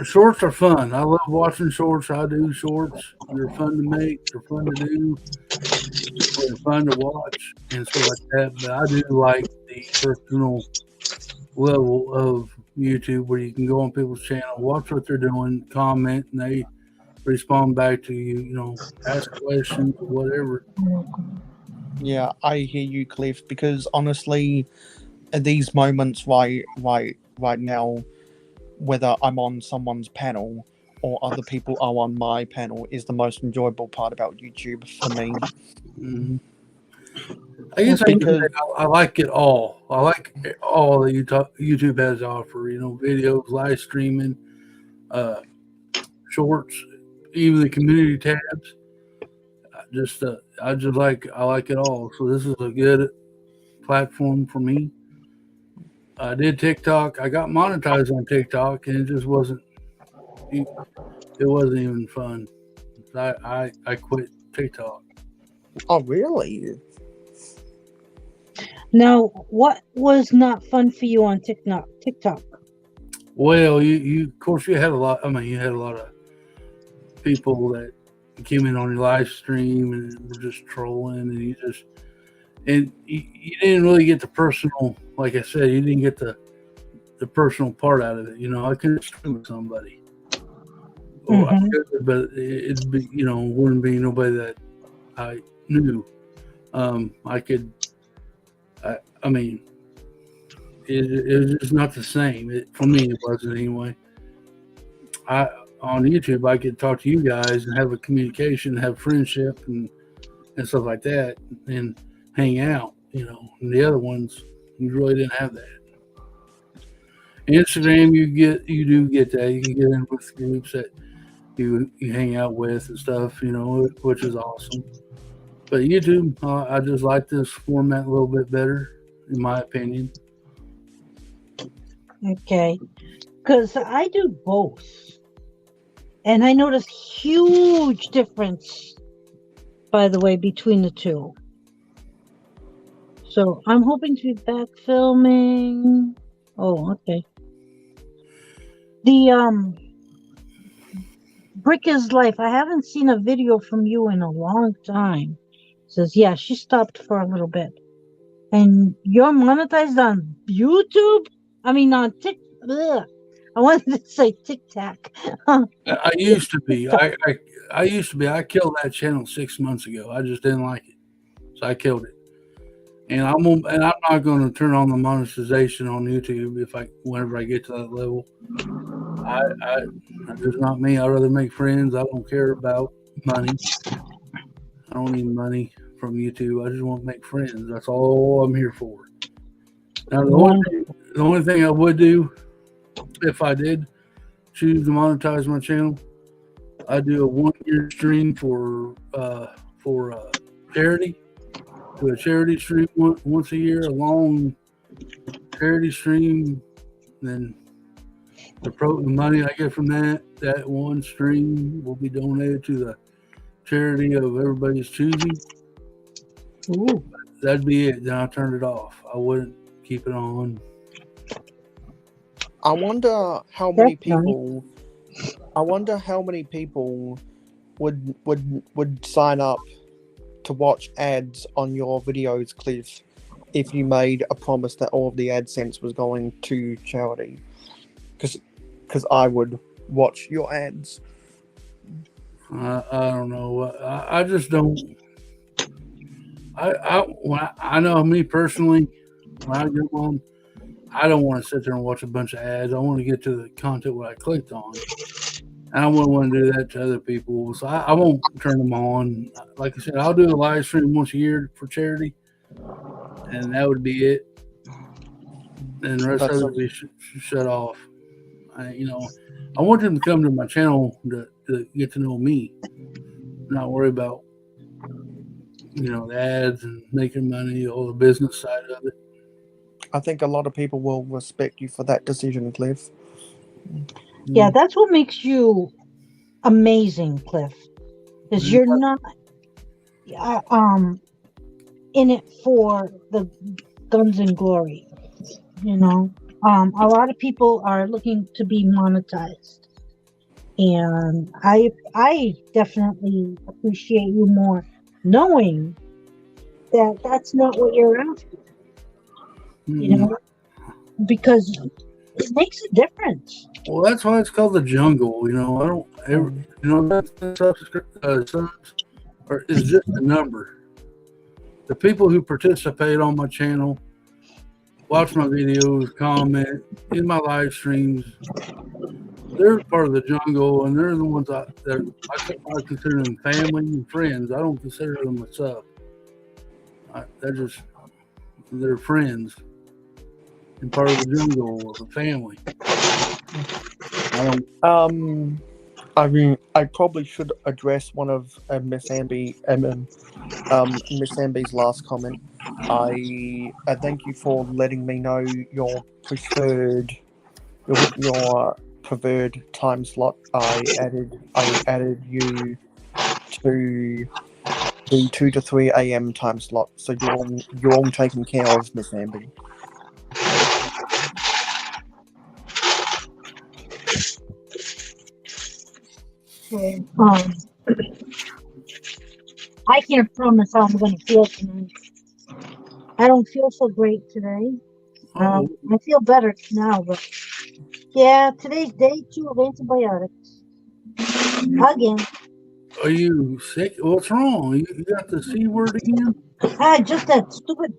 Shorts are fun. I love watching shorts. I do shorts. They're fun to make. They're fun to do. They're fun to watch and stuff like that. But I do like the personal level of YouTube where you can go on people's channel, watch what they're doing, comment, and they respond back to you. You know, ask questions, whatever. Yeah, I hear you, Cliff. Because honestly, at these moments, right now, whether I'm on someone's panel or other people are on my panel, is the most enjoyable part about YouTube for me. Mm-hmm. I guess I like it all. I like all that YouTube has to offer. You know, videos, live streaming, shorts, even the community tabs. I like it all. So this is a good platform for me. I did TikTok. I got monetized on TikTok, and it just wasn't. It wasn't even fun. I quit TikTok. Oh, really? Now, what was not fun for you on TikTok? Well, you of course you had a lot. I mean, you had a lot of people that came in on your live stream and were just trolling, and you didn't really get the personal. Like I said, you didn't get the personal part out of it. You know, I couldn't stream with somebody, I could, but it'd be, you know, wouldn't be nobody that I knew. I could. I mean, it was just not the same. For me, it wasn't anyway. On YouTube, I could talk to you guys and have a communication, have friendship, and stuff like that, and hang out. You know, and the other ones, you really didn't have that. Instagram, you do get that. You can get in with groups that you hang out with and stuff. You know, which is awesome. But YouTube, I just like this format a little bit better, in my opinion. Okay, because I do both, and I notice huge difference, by the way, between the two. So I'm hoping to be back filming. Oh, okay. The Brick is Life. I haven't seen a video from you in a long time. Says, yeah, she stopped for a little bit. And you're monetized on YouTube? I mean, on TikTok. I wanted to say TikTok. I used to be. I used to be. I killed that channel 6 months ago. I just didn't like it, so I killed it. And I'm not going to turn on the monetization on YouTube whenever I get to that level. That's just not me. I'd rather make friends. I don't care about money. I don't need money from YouTube. I just want to make friends. That's all I'm here for. Now, the only thing I would do if I did choose to monetize my channel, I'd do a 1-year stream for charity. Do a charity stream once a year, a long charity stream. Then the money I get from that one stream will be donated to the charity of everybody's choosing. Ooh. That'd be it. Then I turned it off. I wouldn't keep it on. I wonder how many people. I wonder how many people would sign up to watch ads on your videos, Cliff, if you made a promise that all of the AdSense was going to charity. Because I would watch your ads. I don't know. I just don't. I know me personally. When I get on, I don't want to sit there and watch a bunch of ads. I want to get to the content what I clicked on. And I wouldn't want to do that to other people. So I won't turn them on. Like I said, I'll do a live stream once a year for charity. And that would be it. And the rest of it would be shut off. I want them to come to my channel to get to know me. Not worry about, the ads and making money, all the business side of it. I think a lot of people will respect you for that decision, Cliff. Yeah, that's what makes you amazing, Cliff. Is you're not in it for the guns and glory. A lot of people are looking to be monetized, and I definitely appreciate you more knowing that that's not what you're after. Because It makes a difference. Well, that's why it's called the jungle. I don't ever, that subs is just a number. The people who participate on my channel, watch my videos, comment in my live streams, they're part of the jungle, and they're the ones I consider them family and friends. I don't consider them a sub. They're friends and part of the jungle of the family. I probably should address one of Miss Amby's last comment. I thank you for letting me know your preferred time slot. I added you to the 2 to 3 a.m. time slot, so you're all taken care of, Miss Amby. I can't promise how I'm going to feel tonight. I don't feel so great today. I feel better now, but yeah, today's day 2 of antibiotics. Again. Are you sick? What's wrong? You got the C word again? Just that stupid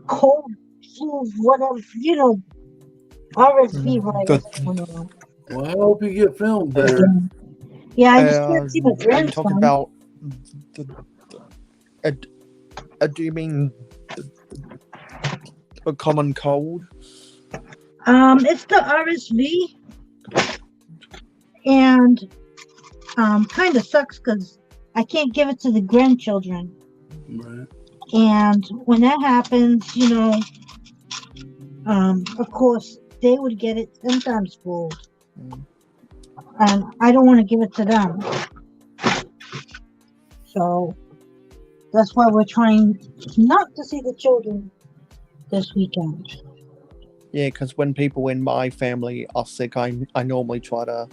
cold flu, whatever, RSV virus. Well, I hope you get filmed better. Yeah, I just can't see my grandson. Are you talking about do you mean a common cold? It's the RSV, and kind of sucks because I can't give it to the grandchildren. Right. And when that happens, of course, they would get it 10 times fold. And I don't want to give it to them. So that's why we're trying not to see the children this weekend. Yeah, because when people in my family are sick, I normally try to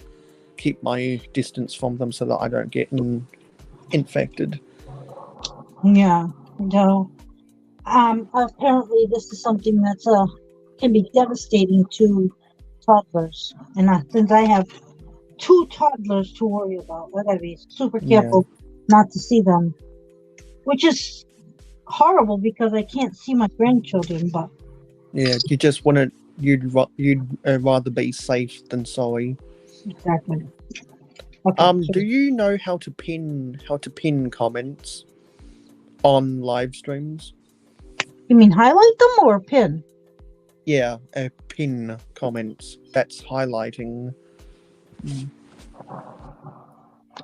keep my distance from them so that I don't get infected. Yeah. No. Apparently this is something that's can be devastating to toddlers. And since I have 2 toddlers to worry about, I gotta be super careful not to see them. Which is horrible because I can't see my grandchildren, but yeah, you just want you'd rather be safe than sorry. Exactly. Okay, do you know how to pin comments on live streams? You mean highlight them or pin? Yeah, pin comments. That's highlighting.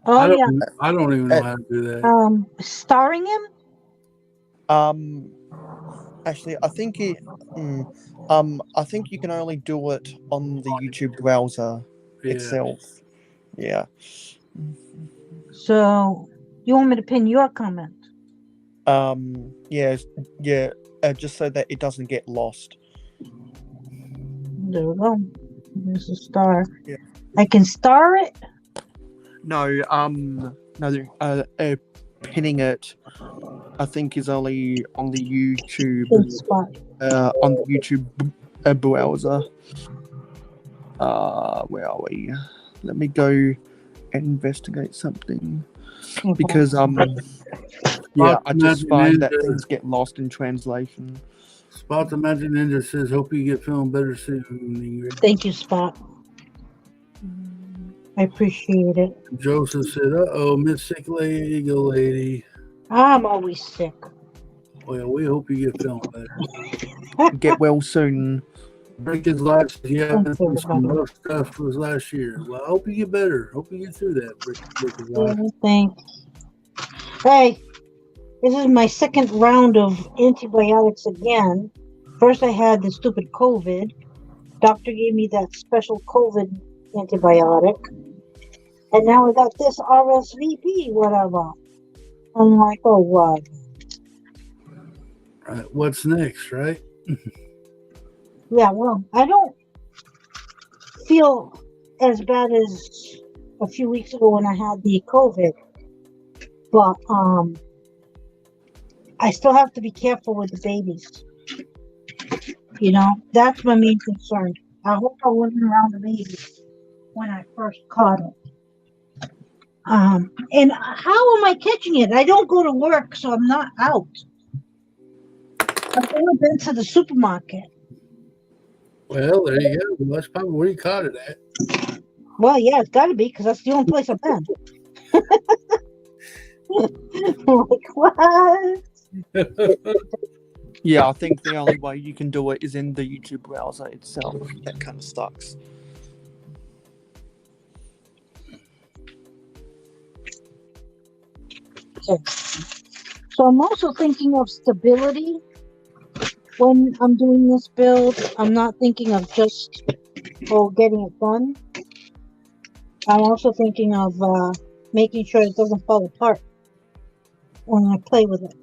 Oh I yeah. don't even know how to do that. Starring him? Actually, I think I think you can only do it on the YouTube browser itself. Yeah. So you want me to pin your comment? Yeah. Just so that it doesn't get lost. There we go. There's a star. Yeah. I can star it? No, pinning it, I think, is only on the YouTube browser. Where are we? Let me go and investigate something. Okay. Because I just find that things get lost in translation. Spot the Magic Ninja says, "Hope you get feeling better soon, Ingrid." Thank you, Spot. I appreciate it. Joseph said, "Uh-oh, Miss Sick Lady." I'm always sick. Well, we hope you get feeling better. Get well soon. Drink his last. Yeah, some rough stuff was last year. Well, I hope you get better. Hope you get through that. Thanks. Hey, this is my second round of antibiotics again. First, I had the stupid COVID. Doctor gave me that special COVID antibiotic. And now I got this RSVP, whatever. I'm like, oh, what? Right. What's next, right? Yeah, well, I don't feel as bad as a few weeks ago when I had the COVID. But I still have to be careful with the babies. You know, that's my main concern. I hope I wasn't around the baby when I first caught it. And how am I catching it? I don't go to work, so I'm not out. I've only been to the supermarket. Well, there you go. Well, that's probably where you caught it at. Well, yeah, it's got to be because that's the only place I've been. Like, what? Yeah, I think the only way you can do it is in the YouTube browser itself. That kind of sucks. Okay. So I'm also thinking of stability when I'm doing this build. I'm not thinking of just getting it done. I'm also thinking of making sure it doesn't fall apart when I play with it.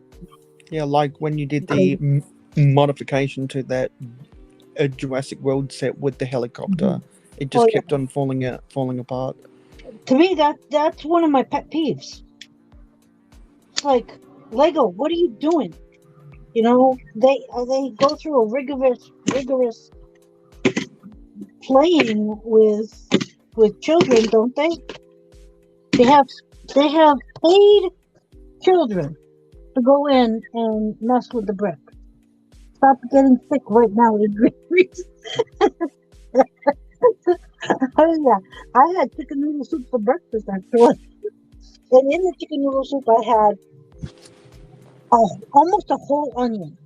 Yeah, like when you did the modification to that Jurassic World set with the helicopter, it just kept on falling apart. To me, that's one of my pet peeves. It's like, Lego, what are you doing? You know, they go through a rigorous playing with children, don't they? They have paid children to go in and mess with the brick. Stop getting sick right now, Idris. Oh yeah, I had chicken noodle soup for breakfast actually, and in the chicken noodle soup I had almost a whole onion.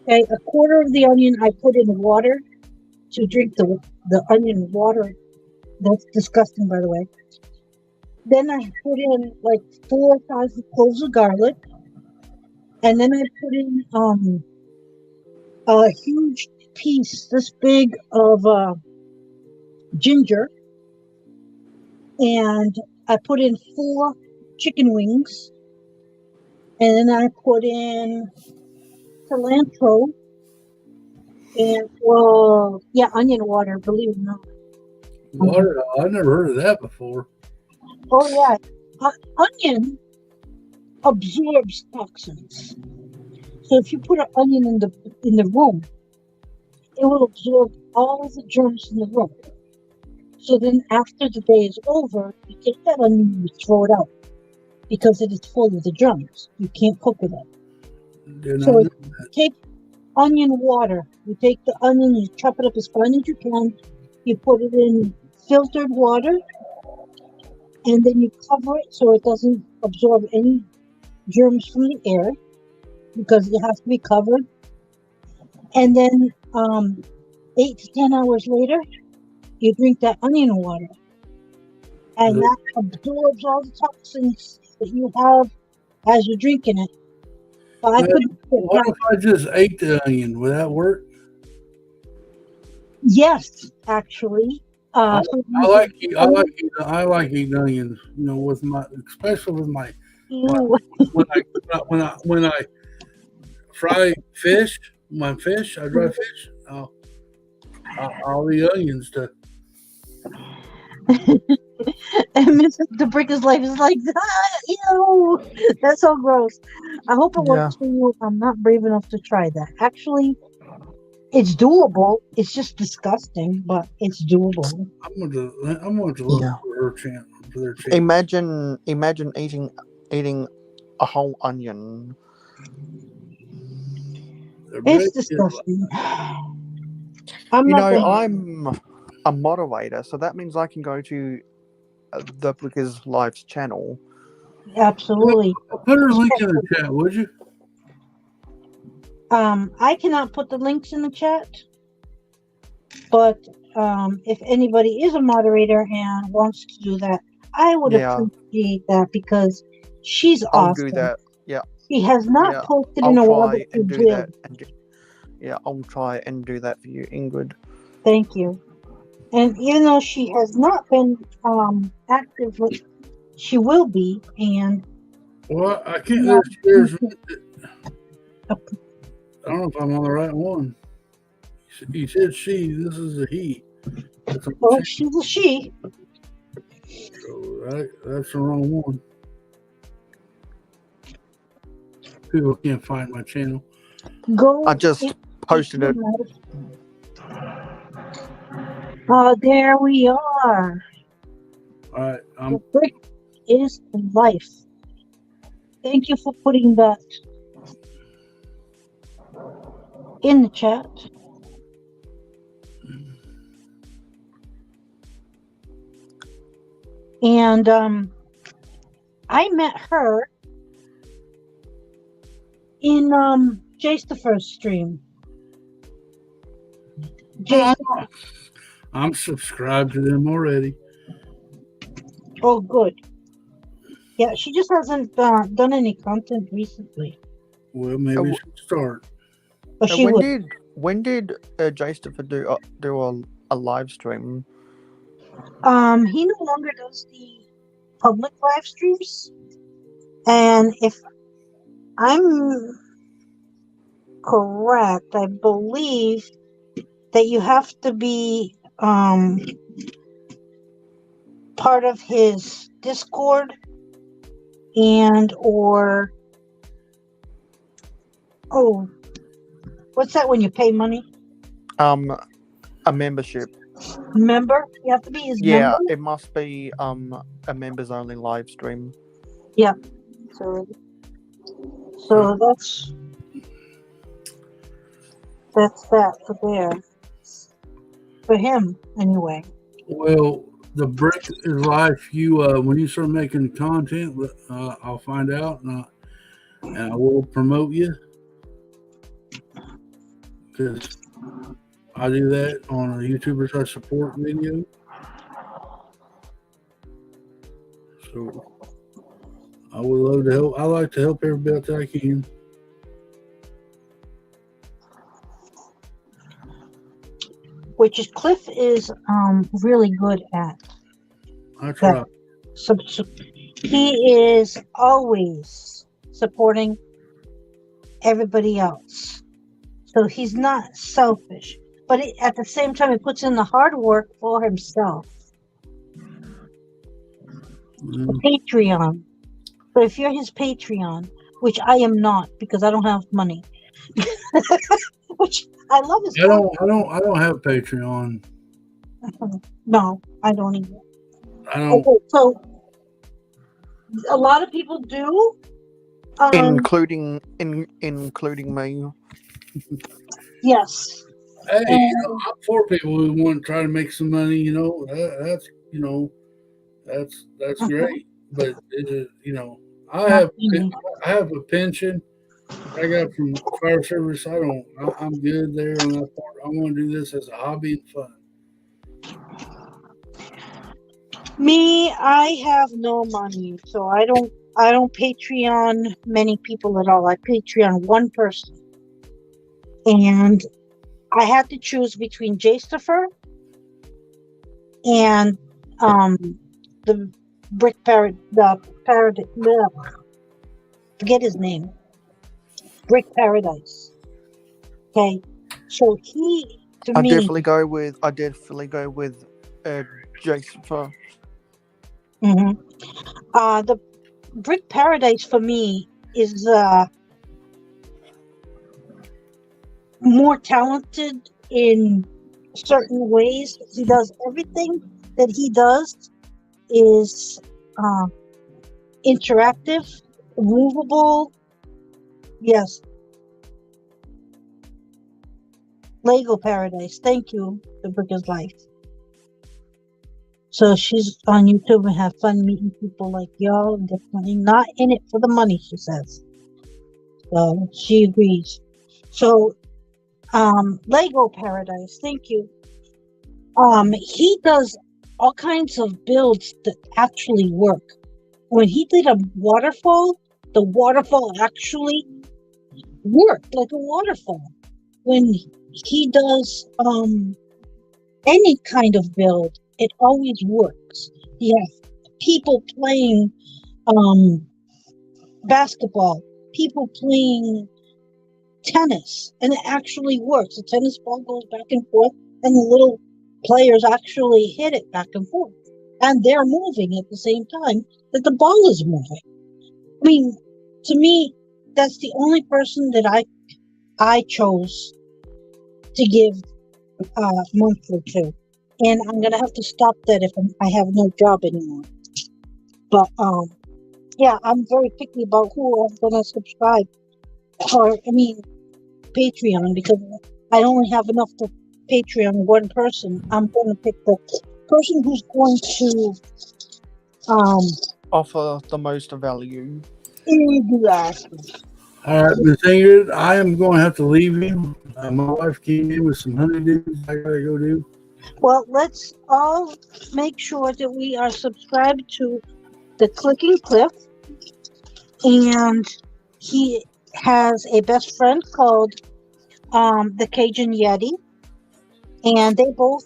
Okay, a quarter of the onion I put in water to drink the onion water. That's disgusting, by the way. Then I put in like 4 or 5 cloves of garlic, and then I put in a huge piece this big of ginger, and I put in 4 chicken wings, and then I put in cilantro and onion water, believe it or not. Water? I've never heard of that before. Oh yeah, onion absorbs toxins. So if you put an onion in the room, it will absorb all the germs in the room. So then after the day is over, you take that onion and you throw it out because it is full of the germs. You can't cook with it. So you take onion water. You take the onion, you chop it up as fine as you can. You put it in filtered water, and then you cover it so it doesn't absorb any germs from the air because it has to be covered. And then 8 to 10 hours later, you drink that onion water, and that absorbs all the toxins that you have as you're drinking it. But what if I just ate the onion? Would that work? Yes, actually. I like eating onions. You know, especially with my when I fry fish, I dry fish. I'll eat onions too. And Mr. Bricker's life is like, ew, that's so gross. I hope it works for you. I'm not brave enough to try that. Actually, it's doable. It's just disgusting, but it's doable. I'm going to look for her channel. For their channel. Imagine eating a whole onion. It's disgusting. I'm a moderator, so that means I can go to the Brickers Live's channel. Absolutely. Put her link in the chat, would you? I cannot put the links in the chat, but if anybody is a moderator and wants to do that, I would appreciate that because she's awesome. I'll do that. Yeah. She has not posted in a while. I'll try and do that for you, Ingrid. Thank you. And even though she has not been active, she will be. And well, I can't. I don't know if I'm on the right one. He said she. This is a he. Well, she's a she. So that's the wrong one. People can't find my channel. I just posted it. Oh, there we are. All right. The brick is life. Thank you for putting that in the chat. And I met her in Jace the First stream. Jace, I'm subscribed to them already. oh, good. Yeah, she just hasn't done any content recently, Well, maybe we should start. but she would. When did Jastifer do a live stream? He no longer does the public live streams, and if I'm correct, I believe that you have to be part of his Discord or what's that when you pay money? A membership. Member? You have to be his Yeah, member? it must be a members only live stream. Yeah. So that's that for there. For him, anyway. Well, the brick is life. You when you start making content, I'll find out and I will promote you because I do that on a YouTubers I support video. So I would love to help. I like to help everybody that I can. Which is Cliff is really good at. I try. He is always supporting everybody else. So he's not selfish. But at the same time, he puts in the hard work for himself. The Patreon. But if you're his Patreon, which I am not because I don't have money, which I love his. I don't have Patreon. No, I don't either. I don't. Okay, so a lot of people do, including me. Yes. Hey, I'm for people who want to try to make some money. That's great. But I have a pension I got from fire service. I'm good there on that part. I want to do this as a hobby and fun. Me, I have no money, so I don't Patreon many people at all. I Patreon one person, and I had to choose between Jastifer and the forget his name. Brick Paradise. Okay, so I definitely go with Jastifer. Mm-hmm. The Brick Paradise for me is more talented in certain ways. He does everything that he does is interactive, movable. Yes. Lego Paradise. Thank you. The Brick is Life. So she's on YouTube and have fun meeting people like y'all and definitely not in it for the money, she says. So she agrees. So Lego Paradise, thank you. He does all kinds of builds that actually work. When he did a waterfall, the waterfall actually worked like a waterfall. When he does any kind of build, it always works. You have people playing basketball, people playing tennis, and it actually works. The tennis ball goes back and forth, and the little players actually hit it back and forth. And they're moving at the same time that the ball is moving. I mean, to me, that's the only person that I chose to give month or two, and I'm gonna have to stop that if I have no job anymore. But yeah, I'm very picky about who I'm gonna subscribe, or I mean, Patreon, because I only have enough to Patreon one person. I'm gonna pick the person who's going to Offer the most value. exactly. All right, Miss Ingrid, I am going to have to leave you. My wife came in with some honeydews I gotta go do. Well, let's all make sure that we are subscribed to the Clicking Cliff, and he has a best friend called the Cajun Yeti, and they both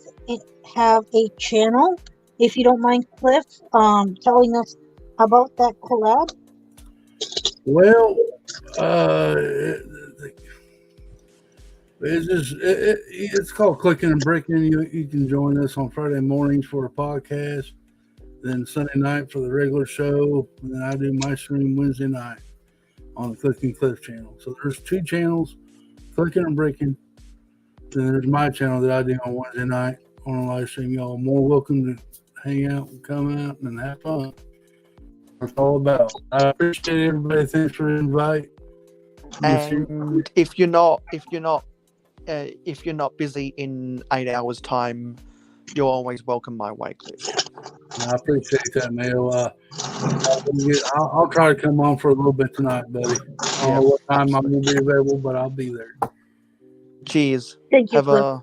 have a channel. If you don't mind, Cliff, telling us about that collab. Well, it's called Clicking and Breaking. You can join us on Friday mornings for a podcast, then Sunday night for the regular show, and then I do my stream Wednesday night on the Clicking Cliff channel. So there's 2 channels, Clicking and Breaking. Then there's my channel that I do on Wednesday night on a live stream. Y'all are more welcome to hang out and come out and have fun. That's all about. I appreciate everybody. Thanks for the invite. And if you're not busy in 8 hours' time, you're always welcome my way, Cliff. I appreciate that, Mayo. I'll try to come on for a little bit tonight, buddy. I don't know what time I'm going to be available, but I'll be there. Cheers. Thank you, Have Cliff.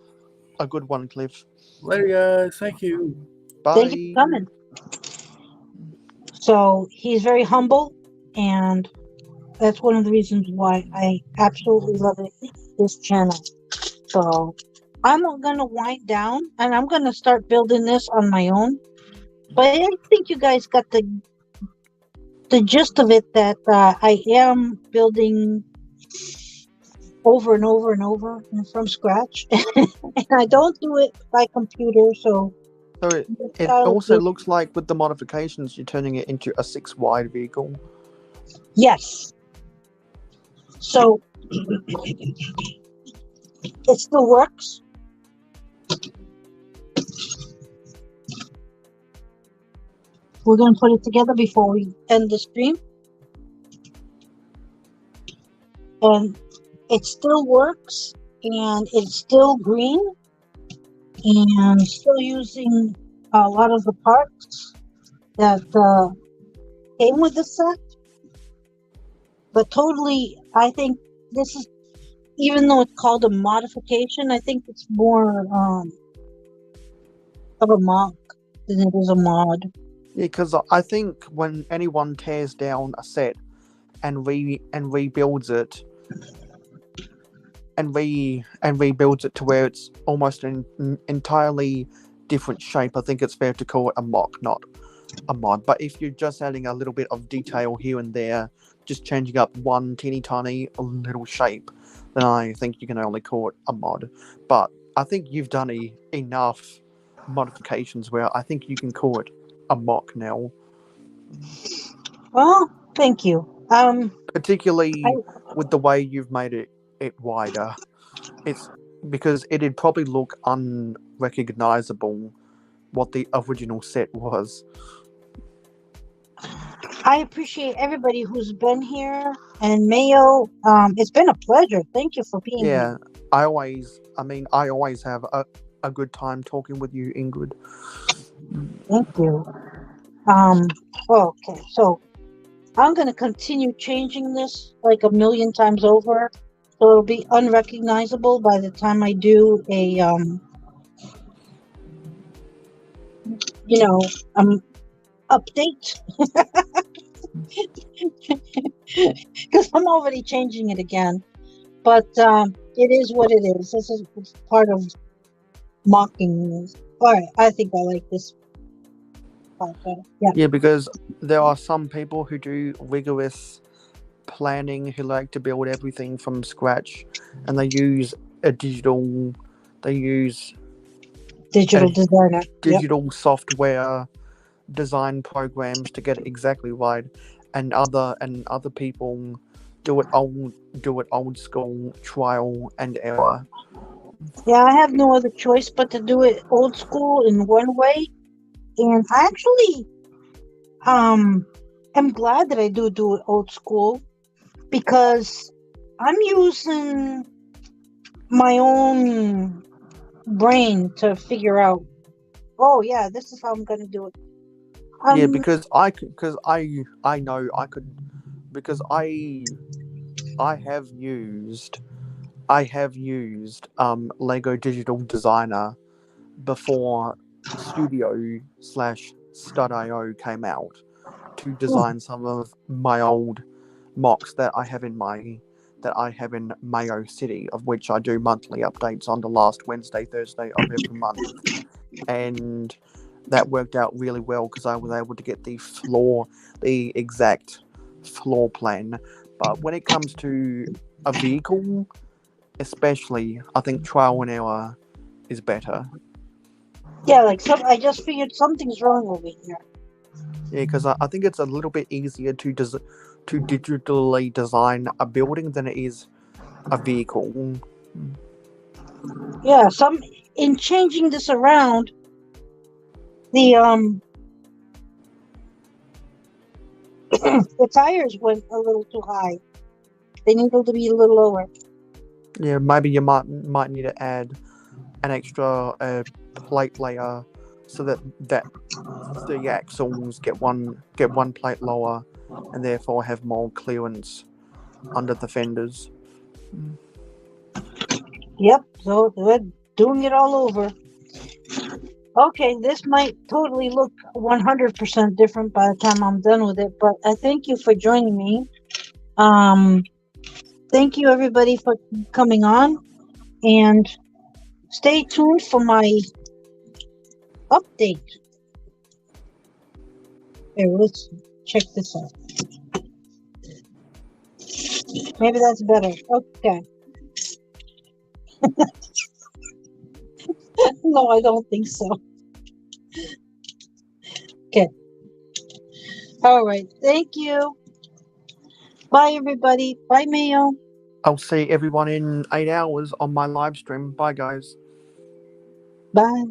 a good one, Cliff. Later, guys. Thank you. Bye. Thank you for coming. So he's very humble, and that's one of the reasons why I absolutely love this channel. So I'm going to wind down, and I'm going to start building this on my own. But I think you guys got the gist of it, that I am building over and over and over and from scratch. And I don't do it by computer, so it also looks like with the modifications, you're turning it into a 6-wide vehicle. Yes. So it still works. We're going to put it together before we end the stream. And it still works, and it's still green, and still using a lot of the parts that came with the set. But totally, I think this is, even though it's called a modification, I think it's more of a mock than it is a mod. Yeah, because I think when anyone tears down a set and rebuilds it and rebuilds it to where it's almost an entirely different shape, I think it's fair to call it a mock, not a mod. But if you're just adding a little bit of detail here and there, just changing up one teeny tiny little shape, then I think you can only call it a mod. But I think you've done enough modifications where I think you can call it a mock now. Well, thank you. Particularly with the way you've made it wider. It's because it'd probably look unrecognizable what the original set was. I appreciate everybody who's been here, and Mayo, it's been a pleasure. Thank you for being here. I always have a good time talking with you, Ingrid. Thank you. Okay, so I'm going to continue changing this like a million times over, so it'll be unrecognizable by the time I do a update. Because I'm already changing it again. But it is what it is. This is part of mocking this. Alright, I think I like this part better. Yeah, because there are some people who do rigorous planning, who like to build everything from scratch, and they use digital designer. Digital software design programs to get it exactly right, and other people do it old school, trial and error. Yeah, I have no other choice but to do it old school in one way. And I actually am glad that I do it old school because I'm using my own brain to figure out, oh yeah, this is how I'm gonna do it. Yeah, Um because I know I could, because I have used Lego Digital Designer before Studio slash Stud.io came out to design some of my old mocks that I have in Mayo City, of which I do monthly updates on the last Wednesday, Thursday of every month. And that worked out really well because I was able to get the exact floor plan. But when it comes to a vehicle, especially, I think trial and error is better. yeah, like I just figured something's wrong over here. Yeah, because I think it's a little bit easier to digitally design a building than it is a vehicle. Yeah, some in changing this around, the the tires went a little too high. They needed to be a little lower. Yeah, maybe you might need to add an extra plate layer so that the axles get one plate lower and therefore have more clearance under the fenders. Yep, so they're doing it all over. Okay, this might totally look 100% different by the time I'm done with it, but I thank you for joining me. Thank you everybody for coming on, and stay tuned for my update. Here, let's check this out. Maybe that's better. Okay. No, I don't think so. Okay. All right. Thank you. Bye, everybody. Bye, Mayo. I'll see everyone in 8 hours on my live stream. Bye, guys. Bye.